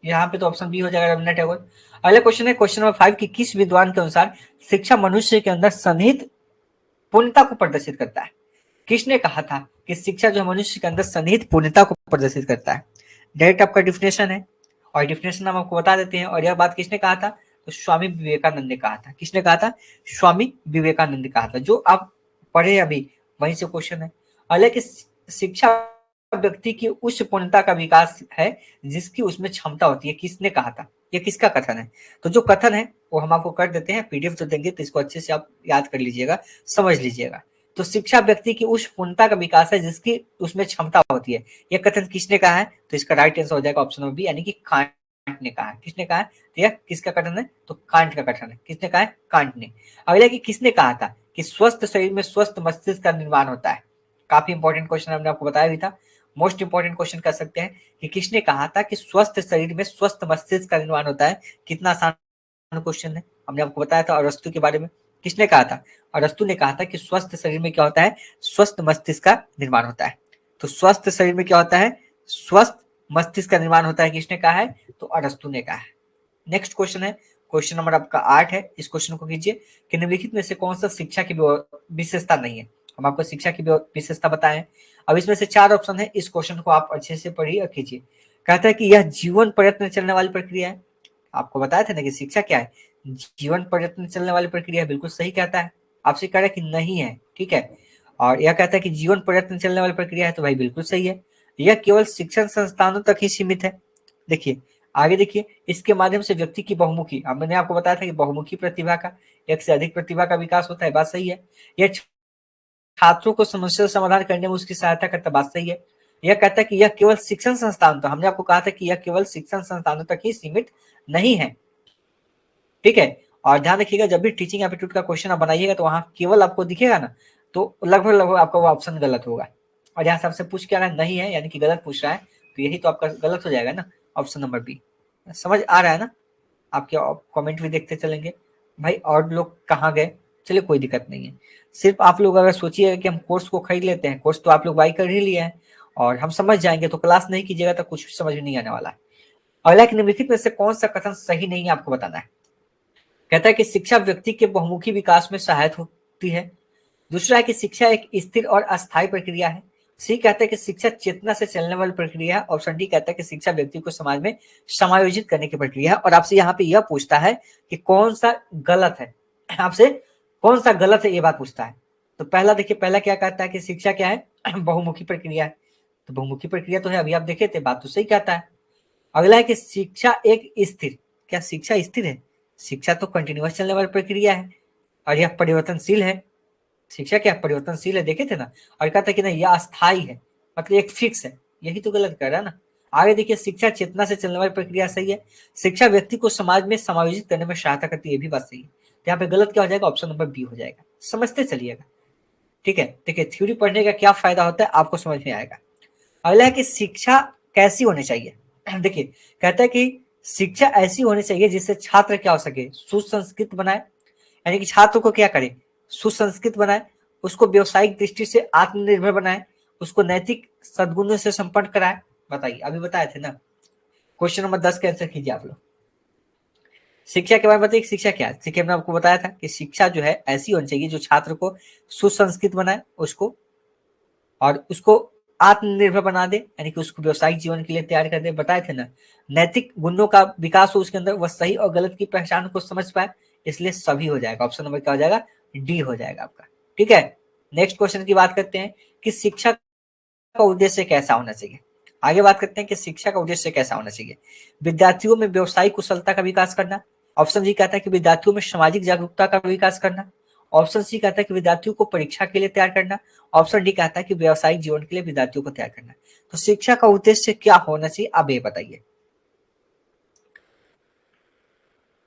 यहाँ पे तो ऑप्शन बी हो जाएगा, रविन्द्रनाथ टैगोर। अगला क्वेश्चन है क्वेश्चन नंबर 5 की किस विद्वान के अनुसार शिक्षा मनुष्य के अंदर सन्निहित पूर्णता को प्रदर्शित करता है? किसने कहा था कि शिक्षा जो मनुष्य के अंदर सन्निहित पूर्णता को प्रदर्शित करता है? डायरेक्ट आपका डिफिनेशन है, और डिफिनेशन हम आपको बता देते हैं। और यह बात किसने कहा था? तो स्वामी विवेकानंद ने कहा था। किसने कहा था? स्वामी विवेकानंद ने कहा था, जो आप पढ़े अभी वहीं से क्वेश्चन है। हालांकि शिक्षा व्यक्ति की उस पूर्णता का विकास है जिसकी उसमें क्षमता होती है। किसने कहा था? ये किसका कथन है? तो जो कथन है वो हम आपको कर देते हैं, पीडीएफ तो देंगे तो इसको अच्छे से आप याद कर लीजिएगा, समझ लीजिएगा। तो शिक्षा व्यक्ति की उस पूर्णता का विकास है जिसकी उसमें क्षमता होती है। यह कथन किसने कहा है? तो इसका राइट आंसर हो जाएगा ऑप्शन नंबर बी, यानी कि कांट ने कहा है। किसने कहा है? तो यह किसका कथन है? तो कांट का कथन है। किसने कहा है? कांट ने। अगला कि किसने कहा था कि स्वस्थ शरीर में स्वस्थ मस्तिष्क का निर्माण होता है? काफी इंपॉर्टेंट क्वेश्चन हमने आपको बताया भी था, मोस्ट इंपॉर्टेंट क्वेश्चन कर सकते हैं कि किसने कहा था कि स्वस्थ शरीर में स्वस्थ मस्तिष्क का निर्माण होता है? कितना आसान क्वेश्चन है, हमने आपको बताया था अरस्तु के बारे में। किसने कहा था? अरस्तु ने कहा था कि स्वस्थ शरीर में क्या होता है? स्वस्थ मस्तिष्क का निर्माण होता है। तो स्वस्थ शरीर में क्या होता है? स्वस्थ मस्तिष्क का निर्माण होता है। किसने कहा है? तो अरस्तु ने कहा है। नेक्स्ट क्वेश्चन है, क्वेश्चन नंबर आपका 8 है। इस क्वेश्चन को कीजिए कि निम्नलिखित में से कौन सा शिक्षा की विशेषता नहीं है? हम आपको शिक्षा की विशेषता बताएं। अब इसमें से 4 ऑप्शन है, इस क्वेश्चन को आप अच्छे से पढ़िए और कीजिए। कहता है कि यह जीवन पर्यंत चलने वाली प्रक्रिया है। आपको बताया था ना कि शिक्षा क्या है, जीवन पर्यंत चलने वाली प्रक्रिया है, बिल्कुल सही कहता है। आपसे कह रहा है कि नहीं है, ठीक है। और यह कहता है कि जीवन पर्यंत चलने वाली प्रक्रिया है, तो भाई बिल्कुल सही है। यह केवल शिक्षण संस्थानों तक ही सीमित है। देखिए आगे देखिए, इसके माध्यम से व्यक्ति की बहुमुखी, अब मैंने आपको बताया था कि बहुमुखी प्रतिभा का, एक से अधिक प्रतिभा का विकास होता है, बात सही है। यह छात्रों को समस्या समाधान करने में उसकी सहायता करता, बात सही है। यह कहता है कि यह केवल शिक्षण संस्थान, तो हमने आपको कहा था कि यह केवल शिक्षण संस्थानों तक ही सीमित नहीं है, ठीक है। और ध्यान रखिएगा, जब भी टीचिंग एप्टीट्यूड का क्वेश्चन आप बनाइएगा तो वहां केवल आपको दिखेगा ना, तो लगभग लगभग आपका वो ऑप्शन गलत होगा। और यहाँ से आपसे पूछ के आ रहा है नहीं है, यानी कि गलत पूछ रहा है, तो यही तो आपका गलत हो जाएगा ना, ऑप्शन नंबर बी। समझ आ रहा है ना? आपके कमेंट भी देखते चलेंगे भाई, और लोग कहाँ गए। चलिए कोई दिक्कत नहीं है, सिर्फ आप लोग अगर सोचिएगा कि हम कोर्स को खरीद लेते हैं, कोर्स तो आप लोग बाई कर ही लिया है और हम समझ जाएंगे, तो क्लास नहीं कीजिएगा तो कुछ समझ में नहीं आने वाला है। अगला कि निम्नलिखित में से कौन सा कथन सही नहीं है, आपको बताना है। कहता है कि शिक्षा व्यक्ति के बहुमुखी विकास में सहायक होती है। दूसरा है कि शिक्षा एक स्थिर और अस्थायी प्रक्रिया है। सी कहता है कि शिक्षा चेतना से चलने वाली प्रक्रिया है। ऑप्शन डी कहता है कि शिक्षा व्यक्ति को समाज में समायोजित करने की प्रक्रिया है। और आपसे यहाँ पे यह पूछता है कि कौन सा गलत है, आपसे कौन सा गलत है ये बात पूछता है। तो पहला देखिए, पहला क्या कहता है कि शिक्षा क्या है, बहुमुखी प्रक्रिया है। तो बहुमुखी प्रक्रिया तो है, अभी आप देखे थे, बात तो सही कहता है। अगला है कि शिक्षा एक स्थिर, क्या शिक्षा स्थिर है? शिक्षा तो कंटिन्यूअस चलने वाली प्रक्रिया है और यह परिवर्तनशील है। शिक्षा क्या परिवर्तनशील है, देखे थे ना। और कहता है कि नहीं यह अस्थाई है, मतलब एक फिक्स है, यही तो गलत कर रहा है ना। आगे देखिए, शिक्षा चेतना से चलने वाली प्रक्रिया सही है। शिक्षा व्यक्ति को समाज में समायोजित करने में सहायता करती है, ये भी बात सही है। तो यहाँ पे गलत क्या हो जाएगा, ऑप्शन नंबर बी हो जाएगा। समझते चलिएगा, ठीक है। देखिए थ्योरी पढ़ने का क्या फायदा होता है आपको समझ में आएगा। अगला है कि शिक्षा कैसी होनी चाहिए। देखिए कहता है कि शिक्षा ऐसी होनी चाहिए जिससे छात्र क्या हो सके, सुसंस्कृत बनाए, यानी कि छात्र को क्या करे, सुसंस्कृत बनाए, उसको व्यवसायिक दृष्टि से आत्मनिर्भर बनाए, उसको नैतिक सद्गुणों से संपन्न कराए। बताइए, अभी बताए थे ना। क्वेश्चन नंबर 10 के आंसर कीजिए आप लोग। शिक्षा के बारे में बताइए, शिक्षा क्या है। शिक्षा मैंने आपको बताया था कि शिक्षा जो है ऐसी होनी चाहिए जो छात्र को सुसंस्कृत बनाए, उसको और उसको आत्मनिर्भर बना दे, यानी कि उसको व्यवसायिक जीवन के लिए तैयार कर दे। बताए थे ना, नैतिक गुणों का विकास हो उसके अंदर, वह सही और गलत की पहचान को समझ पाए, इसलिए सभी हो जाएगा। ऑप्शन नंबर क्या हो जाएगा, डी हो जाएगा आपका, ठीक है। नेक्स्ट क्वेश्चन की बात करते हैं कि शिक्षा का उद्देश्य कैसा होना चाहिए। आगे बात करते हैं कि शिक्षा का उद्देश्य कैसा होना चाहिए। विद्यार्थियों में व्यवसायिक कुशलता का विकास करना। ऑप्शन जी कहता है कि विद्यार्थियों में सामाजिक जागरूकता का विकास करना। ऑप्शन सी कहता है कि विद्यार्थियों को परीक्षा के लिए तैयार करना। ऑप्शन डी कहता है कि व्यावसायिक जीवन के लिए विद्यार्थियों को तैयार करना। तो शिक्षा का उद्देश्य क्या होना चाहिए, आप ये बताइए।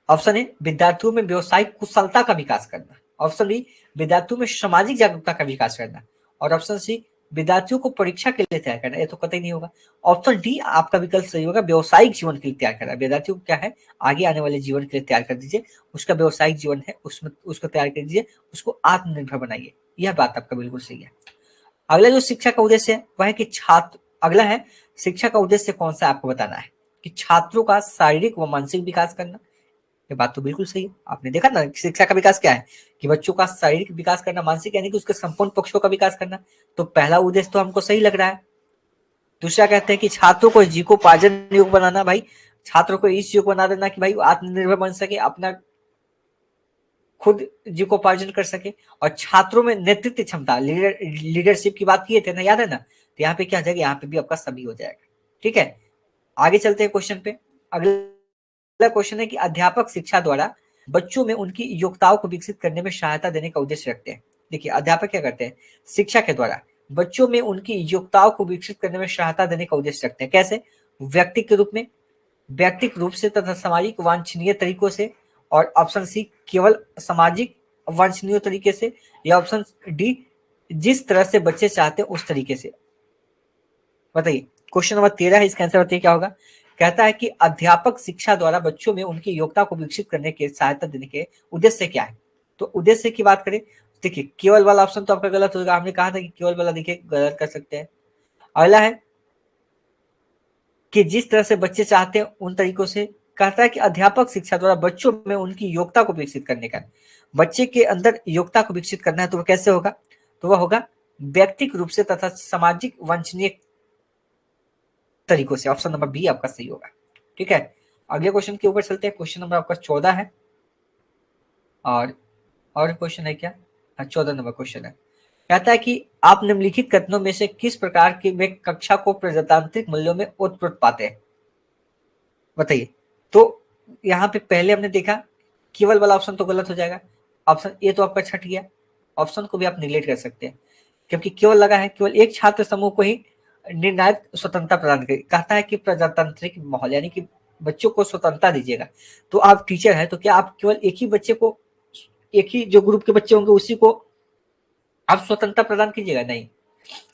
ऑप्शन ए विद्यार्थियों में व्यवसायिक कुशलता का विकास करना। ऑप्शन बी विद्यार्थियों में सामाजिक जागरूकता का विकास करना। और ऑप्शन सी विद्यार्थियों को परीक्षा के लिए तैयार करना। ये तो कतई नहीं होगा। ऑप्शन डी आपका विकल्प सही होगा, व्यवसायिक जीवन के लिए तैयार करना। विद्यार्थियों को क्या है, आगे आने वाले जीवन के लिए तैयार कर दीजिए, उसका व्यवसायिक जीवन है उसमें उसको तैयार कर दीजिए, उसको आत्मनिर्भर बनाइए। यह बात आपका बिल्कुल सही है। अगला जो शिक्षा का उद्देश्य है वह है कि छात्र, अगला है शिक्षा का उद्देश्य कौन सा आपको बताना है, कि छात्रों का शारीरिक व मानसिक विकास करना। ये बात तो बिल्कुल सही है। आपने देखा ना शिक्षा का विकास क्या है, कि बच्चों का शारीरिक विकास करना, मानसिक यानी कि उसके संपूर्ण पक्षों का विकास करना। तो पहला उद्देश्य तो हमको सही लग रहा है। दूसरा कहते हैं कि छात्रों को जीविकोपार्जन योग्य बनाना। भाई छात्रों को इस योग्य बना देना कि भाई आत्मनिर्भर बन सके, अपना खुद जीविकोपार्जन कर सके। और छात्रों में नेतृत्व क्षमता, लीडरशिप की बात किए थे ना, याद है ना। तो यहाँ पे क्या हो जाएगा, यहाँ पे भी आपका सभी हो जाएगा, ठीक है। आगे चलते हैं क्वेश्चन पे। अगला क्वेश्चन है कि अध्यापक शिक्षा द्वारा बच्चों में उनकी योग्यताओं को विकसित करने में सहायता देने का उद्देश्य रखते हैं। देखिए अध्यापक क्या करते हैं, शिक्षा के द्वारा बच्चों में उनकी योग्यताओं को विकसित करने में सहायता देने का उद्देश्य रखते हैं। कैसे, व्यक्तिगत रूप से तथा सामाजिक वांछनीय तरीकों से। और ऑप्शन सी केवल सामाजिक वांछनीय तरीके से, या ऑप्शन डी जिस तरह से बच्चे चाहते हैं उस तरीके से। बताइए क्वेश्चन नंबर 13 है, इसका आंसर बताइए क्या होगा। कहता है कि अध्यापक शिक्षा द्वारा बच्चों में उनकी योग्यता को विकसित करने के सहायता देने के उद्देश्य क्या है। तो उद्देश्य की बात करें, देखिए केवल वाला ऑप्शन तो आपका गलत होगा, हमने कहा था कि केवल वाला देखिए गलत कर सकते हैं। अगला है कि जिस तरह से बच्चे चाहते हैं उन तरीकों से। कहता है कि अध्यापक शिक्षा द्वारा बच्चों में उनकी योग्यता को विकसित करने का, बच्चे के अंदर योग्यता को विकसित करना है, तो वह कैसे होगा, तो वह होगा व्यक्तिगत रूप से तथा सामाजिक वांछनीय तरीकों से। ऑप्शन नंबर बी आपका सही होगा। ठीक है, अगले क्वेश्चन के ऊपर चलते हैं। क्वेश्चन नंबर आपका 14 है और क्वेश्चन है क्या? 14 नंबर क्वेश्चन है। कहता है कि आप निम्नलिखित कथनों में से किस प्रकार के वे कक्षा को प्रजातांत्रिक मूल्यों में ओतप्रोत पाते हैं, बताइए। तो यहाँ पे पहले हमने देखा केवल वाला ऑप्शन तो गलत हो जाएगा। ऑप्शन ए तो आपका छट गया। ऑप्शन को भी आप निगलेक्ट कर सकते हैं क्योंकि केवल लगा है केवल एक छात्र समूह को ही निर्णायक स्वतंत्रता प्रदान करेगी। कहता है कि प्रजातांत्रिक माहौल यानी कि बच्चों को स्वतंत्रता दीजिएगा। तो आप टीचर हैं तो क्या आप केवल एक ही बच्चे को, एक ही जो ग्रुप के बच्चे होंगे उसी को आप स्वतंत्रता प्रदान कीजिएगा? नहीं।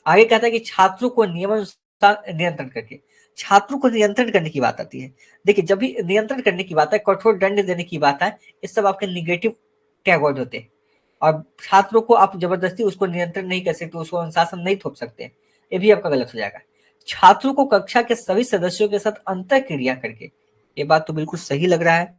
आगे कहता है कि छात्रों को नियमानुसार नियंत्रण करके। छात्रों को नियंत्रण करने की बात आती है। देखिए, जब भी नियंत्रण करने की बात है, कठोर दंड देने की बात है, ये सब आपके निगेटिव टैग होते हैं। और छात्रों को आप जबरदस्ती उसको नियंत्रण नहीं कर सकते, उसको अनुशासन नहीं थोप सकते, ये भी आपका गलत हो जाएगा। छात्रों को कक्षा के सभी सदस्यों के साथ अंतर क्रिया करके, ये बात तो बिल्कुल सही लग रहा है।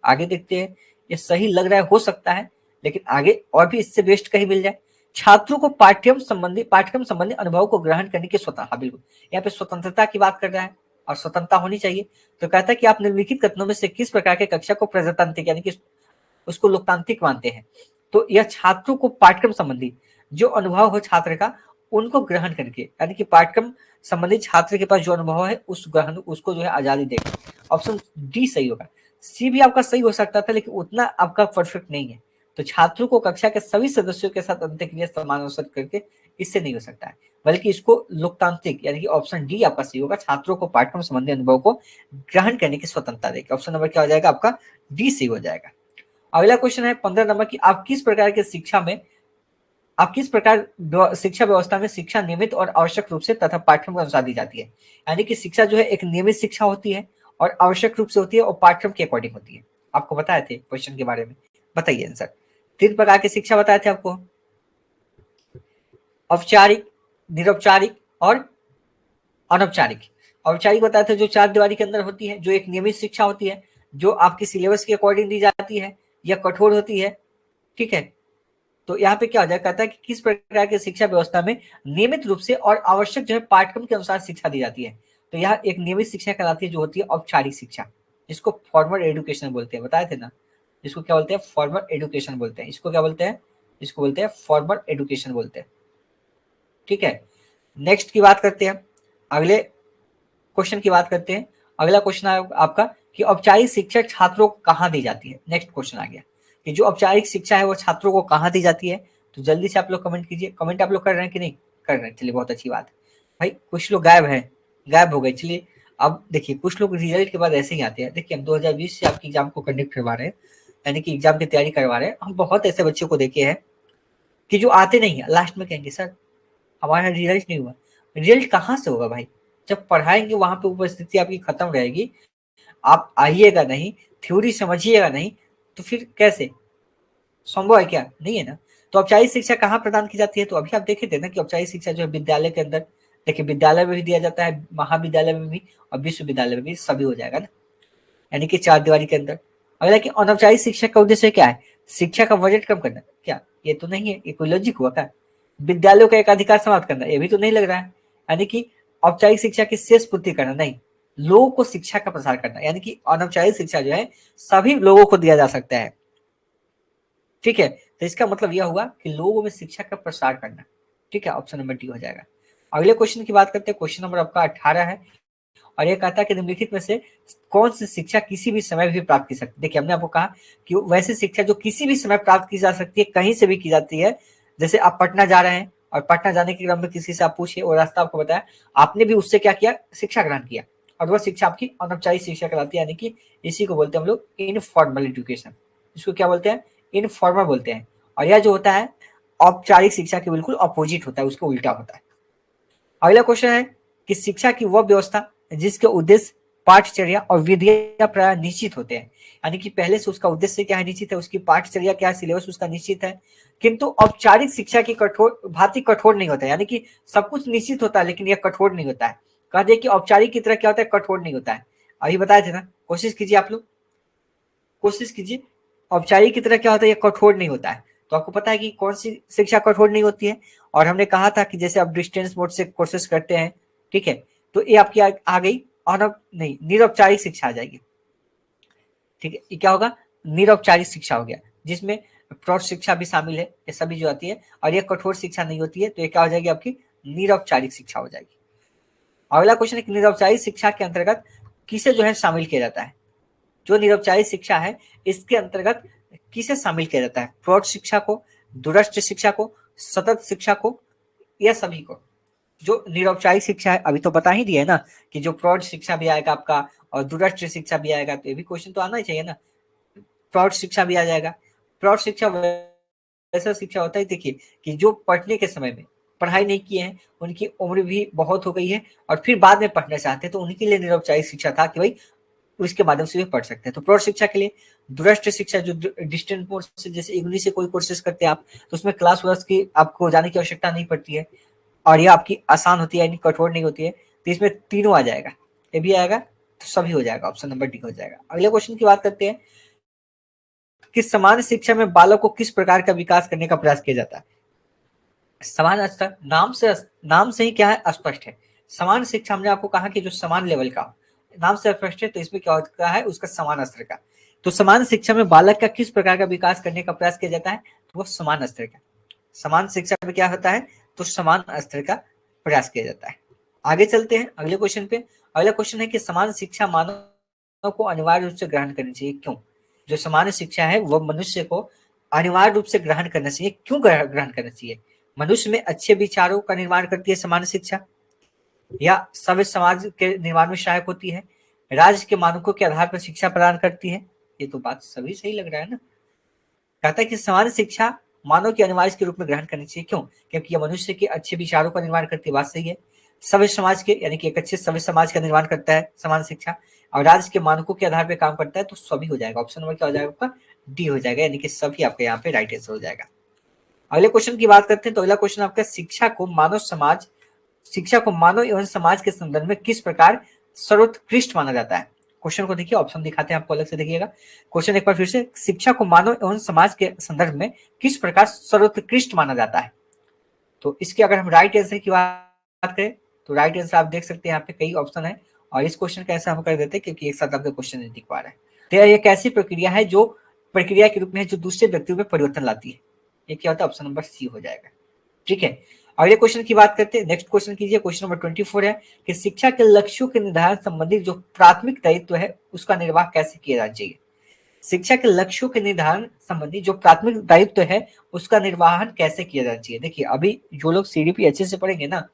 आगे देखते हैं, ये सही लग रहा है, हो सकता है, लेकिन आगे और भी इससे बेस्ट कहीं मिल जाए। छात्रों को पाठ्यक्रम संबंधी अनुभव को ग्रहण करने की स्वतः, हाँ बिल्कुल, यहाँ पे स्वतंत्रता की बात कर रहा है और स्वतंत्रता होनी चाहिए। तो कहता है कि आप निम्नलिखित कथनों में से किस प्रकार के कक्षा को प्रजातांत्रिक यानी कि उसको लोकतांत्रिक मानते हैं? तो यह छात्रों को पाठ्यक्रम संबंधी जो अनुभव हो छात्र का, उनको ग्रहण करके, यानी कि पाठ्यक्रम संबंधी छात्र के पास जो अनुभव है उस ग्रहण उसको जो है आजादी देगा। ऑप्शन डी सही होगा। सी भी आपका सही हो सकता था लेकिन उतना आपका परफेक्ट नहीं है। तो छात्रों को कक्षा के सभी सदस्यों के साथ अंतःक्रिया समानावसर करके, इससे नहीं हो सकता है, बल्कि इसको लोकतांत्रिक यानी कि ऑप्शन डी आपका सही होगा। छात्रों को पाठ्यक्रम संबंधी अनुभव को ग्रहण करने की स्वतंत्रता देगी। ऑप्शन नंबर क्या हो जाएगा आपका? डी सही हो जाएगा। अगला क्वेश्चन है 15 नंबर की, आप किस प्रकार शिक्षा व्यवस्था में शिक्षा नियमित और आवश्यक रूप से तथा पाठ्यक्रम के अनुसार दी जाती है? यानी कि शिक्षा जो है एक नियमित शिक्षा होती है और आवश्यक रूप से होती है और पाठ्यक्रम के अकॉर्डिंग होती है। आपको बताए थे क्वेश्चन के बारे में, बताइए आंसर। 3 प्रकार की शिक्षा बताए थे आपको, औपचारिक, निरौपचारिक और अनौपचारिक। औपचारिक बताया था जो 4 दीवारी के अंदर होती है, जो एक नियमित शिक्षा होती है, जो आपकी सिलेबस के अकॉर्डिंग दी जाती है या कठोर होती है। ठीक है, तो यहाँ पे क्या हो जाएगा, कहता है कि किस प्रकार की शिक्षा व्यवस्था में नियमित रूप से और आवश्यक जो है पाठ्यक्रम के अनुसार शिक्षा दी जाती है। तो यह एक नियमित शिक्षा कहलाती है जो होती है औपचारिक शिक्षा, जिसको फॉर्मल एजुकेशन बोलते हैं, बताए थे ना। इसको क्या बोलते हैं? फॉर्मल एजुकेशन बोलते हैं। इसको क्या बोलते हैं? इसको बोलते हैं फॉर्मल एजुकेशन बोलते हैं। ठीक है, नेक्स्ट की बात करते हैं, अगले क्वेश्चन की बात करते हैं। अगला क्वेश्चन आपका कि औपचारिक शिक्षा छात्रों को कहाँ दी जाती है? नेक्स्ट क्वेश्चन आ गया कि जो औपचारिक शिक्षा है वो छात्रों को कहाँ दी जाती है। तो जल्दी से आप लोग कमेंट कीजिए। कमेंट आप लोग कर रहे हैं कि नहीं कर रहे हैं? चलिए, बहुत अच्छी बात है भाई। कुछ लोग गायब हैं, गायब हो गए। चलिए, अब देखिए, कुछ लोग रिजल्ट के बाद ऐसे ही आते हैं। देखिए, हम 2020 से आपकी एग्जाम को कंडक्ट करवा रहे हैं, यानी कि एग्जाम की तैयारी करवा रहे हैं। हम बहुत ऐसे बच्चों को देखे हैं कि जो आते नहीं है, लास्ट में कहेंगे सर हमारा रिजल्ट नहीं हुआ। रिजल्ट कहाँ से होगा भाई? जब पढ़ाएंगे वहां पे उपस्थिति आपकी खत्म रहेगी, आप आइएगा नहीं, थ्योरी समझिएगा नहीं, तो फिर कैसे संभव है? क्या नहीं है ना। तो औपचारिक शिक्षा कहाँ प्रदान की जाती है? तो अभी आप देखे थे ना कि औपचारिक शिक्षा जो है विद्यालय के अंदर, देखिए विद्यालय में भी दिया जाता है, महाविद्यालय में भी और विश्वविद्यालय में भी, सभी हो जाएगा ना, यानी कि 4 दीवारी के अंदर। अगला कि अनौपचारिक शिक्षा का उद्देश्य क्या है? शिक्षा का बजट कम करना। क्या ये तो नहीं है? ये कोई लॉजिक हुआ क्या? विद्यालयों का एक अधिकार समाप्त करना, ये भी तो नहीं लग रहा है। यानी कि औपचारिक शिक्षा की शेष पूर्ति करना नहीं, लोगों को शिक्षा का प्रसार करना, यानी कि अनौपचारिक शिक्षा जो है सभी लोगों को दिया जा सकता है। ठीक है, तो इसका मतलब यह हुआ कि लोगों में शिक्षा का प्रसार करना। ठीक है, ऑप्शन नंबर डी हो जाएगा। अगले क्वेश्चन की बात करते हैं। क्वेश्चन नंबर आपका 18 है और यह कहता है कि निम्नलिखित में से कौन सी शिक्षा किसी भी समय भी प्राप्त की सकती है? देखिए, हमने आपको कहा कि वैसी शिक्षा जो किसी भी समय प्राप्त की जा सकती है, कहीं से भी की जाती है। जैसे आप पटना जा रहे हैं और पटना जाने के क्रम में किसी से आप पूछे और रास्ता आपको बताया, आपने भी उससे क्या किया? शिक्षा ग्रहण किया, और वह शिक्षा आपकी अनौपचारिक शिक्षा कहलाती है। यानी कि इसी को बोलते हैं हम लोग इनफॉर्मल एजुकेशन। इसको क्या बोलते हैं? इनफॉर्मल बोलते हैं। और यह जो होता है औपचारिक शिक्षा के बिल्कुल अपोजिट होता है, उसके उल्टा होता है। अगला क्वेश्चन है कि शिक्षा की वह व्यवस्था जिसके उद्देश्य, पाठचर्या और विधियां प्राय निश्चित होते हैं। यानी कि पहले से उसका उद्देश्य क्या है निश्चित है, उसकी पाठचर्या क्या है, सिलेबस उसका निश्चित है। किंतु औपचारिक शिक्षा की भांति कठोर नहीं होता है, यानी कि सब कुछ निश्चित होता है लेकिन यह कठोर नहीं होता है। कह दिए कि औपचारिक की तरह क्या होता है? कठोर नहीं होता है। अभी बताए थे ना, कोशिश कीजिए आप लोग, कोशिश कीजिए। औपचारिक की तरह क्या होता है? यह कठोर नहीं होता है। तो आपको पता है कि कौन सी शिक्षा कठोर नहीं होती है, और हमने कहा था कि जैसे आप डिस्टेंस मोड से कोर्सेज करते हैं, ठीक है, तो ये आपकी आ गई नहीं, निरौपचारिक शिक्षा आ जाएगी, ठीक है। ये क्या होगा, निरौपचारिक शिक्षा हो गया, जिसमें प्रौढ़ शिक्षा भी शामिल है, ये सभी जो आती है, और ये कठोर शिक्षा नहीं होती है, तो ये क्या हो जाएगी आपकी निरौपचारिक शिक्षा हो जाएगी। अगला क्वेश्चन है कि निरौपचारिक शिक्षा के अंतर्गत किसे जो है शामिल किया जाता है। जो निरौपचारिक शिक्षा है इसके अंतर्गत किसे शामिल किया जाता है, प्रौढ़ शिक्षा को, दूरस्थ शिक्षा को, सतत शिक्षा को, या सभी को। जो निरौपचारिक शिक्षा है अभी तो बता ही दिया है ना, कि जो प्रौढ़ शिक्षा भी आएगा आपका और दूरस्थ शिक्षा भी आएगा, तो ये भी क्वेश्चन तो आना ही चाहिए ना। प्रौढ़ शिक्षा भी आ जाएगा। प्रौढ़ शिक्षा वैसा शिक्षा होता है, देखिए, कि जो पढ़ने के समय में पढ़ाई नहीं किए हैं, उनकी उम्र भी बहुत हो गई है और फिर बाद में पढ़ना चाहते हैं, तो उनके लिए निरौपचारिक शिक्षा था कि भाई उसके माध्यम से भी पढ़ सकते हैं। तो प्रौढ़ शिक्षा के लिए दूरस्थ शिक्षा, जो डिस्टेंस मोड से, जैसे इग्नू से कोई कोर्सेज करते हैं आप, तो उसमें क्लास वर्स की आपको जाने की आवश्यकता नहीं पड़ती है, और यह आपकी आसान होती है, यानी कठोर नहीं होती है। तो इसमें तीनों आ जाएगा, ये भी आएगा, तो सभी हो जाएगा, ऑप्शन नंबर डी हो जाएगा। अगले क्वेश्चन की बात करते हैं कि समान शिक्षा में बालक को किस प्रकार का विकास करने का प्रयास किया जाता है। समान स्तर, नाम से ही क्या है, स्पष्ट है। समान शिक्षा हमने आपको कहा कि जो समान लेवल का, नाम से स्पष्ट है, तो इसमें क्या होता है, उसका समान स्तर का। तो समान शिक्षा में बालक का किस प्रकार का विकास करने का प्रयास किया जाता है, तो वो समान स्तर का। समान शिक्षा में क्या होता है, तो समान स्तर का प्रयास किया जाता है। आगे चलते हैं अगले क्वेश्चन पे। अगला क्वेश्चन है कि समान शिक्षा मानव को अनिवार्य रूप से ग्रहण करनी चाहिए, क्यों। जो समान शिक्षा है वह मनुष्य को अनिवार्य रूप से ग्रहण करना चाहिए, क्यों ग्रहण करना चाहिए। मनुष्य में अच्छे विचारों का निर्माण करती है समान शिक्षा, या सभ्य समाज के निर्माण में सहायक होती है, राज्य के मानकों के आधार पर शिक्षा प्रदान करती है। ये तो बात सभी सही लग रहा है ना। कहता है कि समान शिक्षा मानव के अनिवार्य के रूप में ग्रहण करनी चाहिए, क्यों, क्योंकि यह मनुष्य के अच्छे विचारों का निर्माण करती है, बात सही है। सभ्य समाज के, यानी कि एक अच्छे सभ्य समाज का निर्माण करता है समान शिक्षा, और राज्य के मानकों के आधार पर काम करता है, तो सभी हो जाएगा। ऑप्शन नंबर क्या हो जाएगा आपका, डी हो जाएगा, यानी कि सभी आपके यहाँ पे राइट आंसर हो जाएगा। अगले क्वेश्चन की बात करते हैं, तो अगला क्वेश्चन आपका शिक्षा को मानव एवं समाज के संदर्भ में किस प्रकार सर्वोत्कृष्ट माना जाता है। क्वेश्चन को देखिए, ऑप्शन दिखाते हैं आपको, अलग से देखिएगा। क्वेश्चन एक बार फिर से, शिक्षा को मानव एवं समाज के संदर्भ में किस प्रकार सर्वोत्कृष्ट माना जाता है। तो इसके अगर हम राइट आंसर की बात करें, तो राइट आंसर आप देख सकते हैं, यहाँ पे कई ऑप्शन है, और इस क्वेश्चन का आंसर हम कर देते हैं, क्योंकि एक साथ आपके क्वेश्चन नहीं दिख पा रहा है। तो यह एक ऐसी प्रक्रिया है जो प्रक्रिया के रूप में है, जो दूसरे व्यक्तियों में परिवर्तन लाती है। ये क्या होता है, ऑप्शन नंबर सी हो जाएगा, ठीक है। अगले क्वेश्चन की बात करते हैं, नेक्स्ट क्वेश्चन कीजिए, क्वेश्चन नंबर 24 है कि शिक्षा के लक्ष्यों के निर्धारण संबंधी जो प्राथमिक दायित्व है उसका निर्वाह कैसे किया जाना चाहिए। शिक्षा के लक्ष्यों के निर्धारण संबंधी जो प्राथमिक दायित्व है उसका निर्वाहन कैसे किया जाना चाहिए। देखिए, अभी जो लोग सीडीपी अच्छे से पढ़ेंगे ना,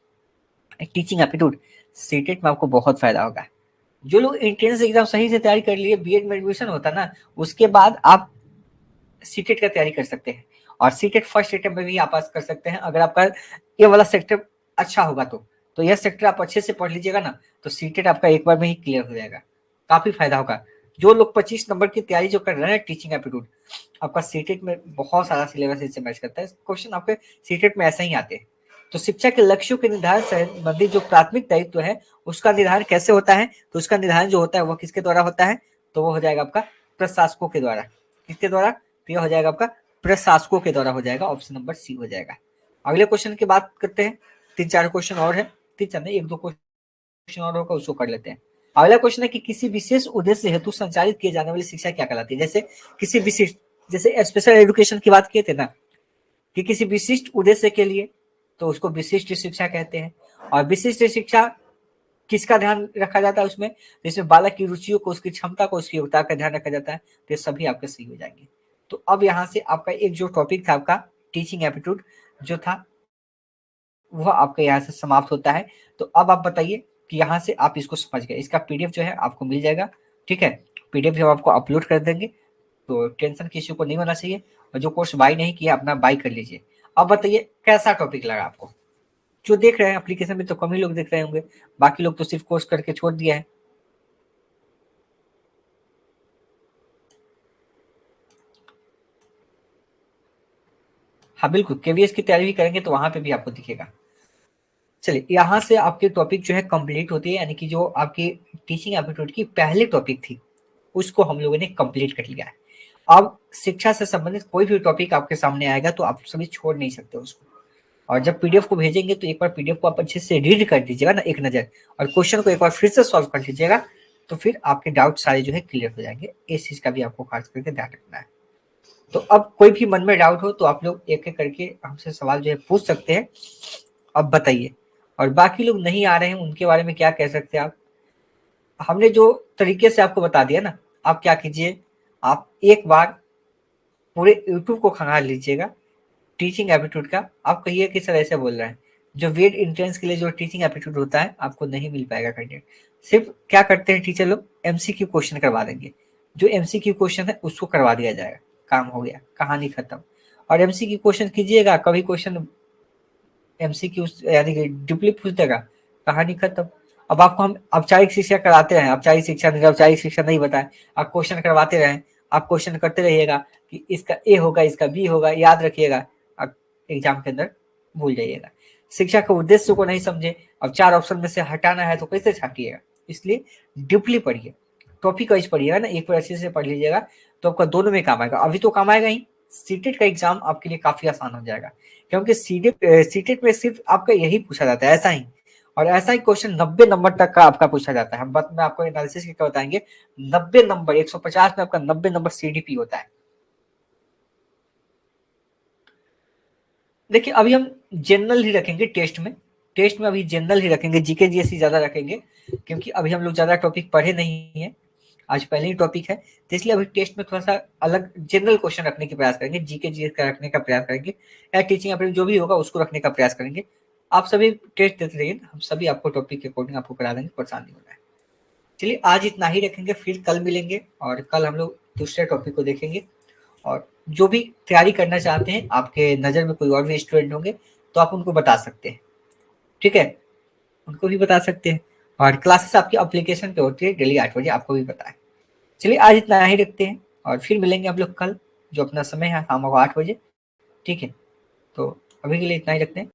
टीचिंग एप्टीट्यूड, सीटेट में आपको बहुत फायदा होगा। जो लोग एंट्रेंस एग्जाम सही से तैयारी कर लिए, बीएड में एडमिशन होता ना, उसके बाद आप सीटेट का तैयारी कर सकते हैं, और सीटेट फर्स्ट अटेम्प्ट में भी आप पास कर सकते हैं, अगर आपका ये वाला सेक्टर अच्छा होगा तो यह सेक्टर आप अच्छे से पढ़ लीजिएगा ना, तो सीटेट आपका एक बार में ही क्लियर हो जाएगा, काफी फायदा होगा। जो लोग 25 नंबर की तैयारी जो कर रहे हैं टीचिंग एप्टीट्यूड, आपका सीटेट में बहुत सारा सिलेबस इससे मैच करता है, क्वेश्चन आपके सीटेट में ऐसे ही आते हैं। तो शिक्षा के लक्ष्यों के निर्धारण संबंधी जो प्राथमिक दायित्व है उसका निर्धारण कैसे होता है, तो उसका निर्धारण जो होता है वो किसके द्वारा होता है, तो वो हो जाएगा आपका प्रशासकों के द्वारा। किसके द्वारा, तो यह हो जाएगा आपका प्रशासकों के द्वारा हो जाएगा, ऑप्शन नंबर सी हो जाएगा। अगले क्वेश्चन की बात करते हैं, 3-4 क्वेश्चन और है, 3-4 नहीं, 1-2 क्वेश्चन और होगा, उसको कर लेते हैं। अगला क्वेश्चन है कि किसी विशेष उद्देश्य हेतु संचालित किए जाने वाली शिक्षा क्या कहलाती है। जैसे किसी विशिष्ट, जैसे स्पेशल एजुकेशन की बात किए थे ना, कि किसी विशिष्ट उद्देश्य के लिए, तो उसको विशिष्ट शिक्षा कहते हैं। और विशिष्ट शिक्षा किसका ध्यान रखा जाता है उसमें, जिसमें बालक की रुचियों को, उसकी क्षमता को, उसकी योग्यता का ध्यान रखा जाता है, तो ये सभी आपके सही हो जाएंगे। तो अब यहाँ से आपका एक जो टॉपिक था आपका टीचिंग एप्टीट्यूड जो था, वह आपका यहाँ से समाप्त होता है। तो अब आप बताइए कि यहाँ से आप इसको समझ गए, इसका पीडीएफ जो है आपको मिल जाएगा, ठीक है। पीडीएफ जो आपको अपलोड कर देंगे, तो टेंशन किसी को नहीं होना चाहिए, और जो कोर्स बाय नहीं किया अपना बाय कर लीजिए। अब बताइए कैसा टॉपिक लगा आपको। जो देख रहे हैं एप्लीकेशन में तो कम ही लोग देख रहे होंगे, बाकी लोग तो सिर्फ कोर्स करके छोड़ दिया है। हाँ बिल्कुल, केवीएस की तैयारी भी करेंगे तो वहां पे भी आपको दिखेगा। चलिए, यहाँ से आपके टॉपिक जो है कंप्लीट होती है, यानी कि जो आपकी टीचिंग एप्टीट्यूड की पहली टॉपिक थी उसको हम लोगों ने कंप्लीट कर लिया है। अब शिक्षा से संबंधित कोई भी टॉपिक आपके सामने आएगा तो आप सभी छोड़ नहीं सकते उसको। और जब पीडीएफ को भेजेंगे तो एक बार पीडीएफ को आप अच्छे से रीड कर लीजिएगा ना एक नज़र, और क्वेश्चन को एक बार फिर से सॉल्व कर लीजिएगा, तो फिर आपके डाउट सारे जो है क्लियर हो जाएंगे। इस चीज़ का भी आपको खास करके ध्यान रखना है। तो अब कोई भी मन में डाउट हो तो आप लोग एक-एक करके हमसे सवाल जो है पूछ सकते हैं। अब बताइए, और बाकी लोग नहीं आ रहे हैं उनके बारे में क्या कह सकते हैं आप? हमने जो तरीके से आपको बता दिया ना, आप क्या कीजिए, आप एक बार पूरे यूट्यूब को खंगाल लीजिएगा टीचिंग एप्टीट्यूड का। आप कहिए कि सर ऐसे बोल रहे हैं, जो वेट एंट्रेंस के लिए जो टीचिंग एप्टीट्यूड होता है आपको नहीं मिल पाएगा कंटेंट। सिर्फ क्या करते हैं टीचर लोग, एमसीक्यू क्वेश्चन करवा देंगे। जो एमसीक्यू क्वेश्चन है उसको करवा दिया जाएगा, काम हो गया, कहानी खत्म। और एमसीक्यू क्वेश्चन कीजिएगा, कभी क्वेश्चन एमसीक्यू यानी कि डुप्ली पूछ देगा, कहानी खत्म। अब आपको हम औपचारिक शिक्षा कराते हैं, औपचारिक शिक्षा औपचारिक शिक्षा नहीं बताए, आप क्वेश्चन करवाते रहें, आप क्वेश्चन करते रहिएगा कि इसका ए होगा, इसका बी होगा, याद रखिएगा, आप एग्जाम के अंदर भूल जाइएगा। शिक्षा के उद्देश्य को नहीं समझे, अब 4 ऑप्शन में से हटाना है तो कैसे छाटिएगा। इसलिए डीपली पढ़िए, टॉपिक वाइज पढ़िएगा ना, एक बार अच्छे से पढ़ लीजिएगा तो आपका दोनों में काम आएगा। अभी तो काम आएगा ही, सीटेट का एग्जाम आपके लिए काफी आसान हो जाएगा, क्योंकि सीटेट में सिर्फ आपका यही पूछा जाता है, ऐसा ही। और ऐसा ही क्वेश्चन 90 नंबर तक का आपका पूछा जाता है। हम बात में आपको एनालिसिस क्या बताएंगे, 90 नंबर, 150 में आपका 90 नंबर सीडीपी होता है। देखिए अभी हम जनरल ही रखेंगे टेस्ट में अभी जनरल ही रखेंगे, जीके जीएससी ज्यादा रखेंगे, क्योंकि अभी हम लोग ज्यादा टॉपिक पढ़े नहीं है, आज पहले ही टॉपिक है, तो इसलिए अभी टेस्ट में थोड़ा सा अलग जनरल क्वेश्चन रखने का प्रयास करेंगे, जीके जीएस का रखने का प्रयास करेंगे, या टीचिंग अपने जो भी होगा उसको रखने का प्रयास करेंगे। आप सभी टेस्ट देते रहिए, हम सभी आपको टॉपिक के अकॉर्डिंग आपको करा देंगे, परेशान नहीं होना है। चलिए आज इतना ही रखेंगे, फिर कल मिलेंगे और कल हम लोग दूसरे टॉपिक को देखेंगे। और जो भी तैयारी करना चाहते हैं, आपके नज़र में कोई और भी स्टूडेंट होंगे तो आप उनको बता सकते हैं, ठीक है, उनको भी बता सकते हैं। और क्लासेस आपकी एप्लीकेशन पे होती है डेली 8 बजे, आपको भी पता है। चलिए आज इतना ही रखते हैं और फिर मिलेंगे हम लोग कल, जो अपना समय है शाम को 8 बजे, ठीक है। तो अभी के लिए इतना ही रखते हैं।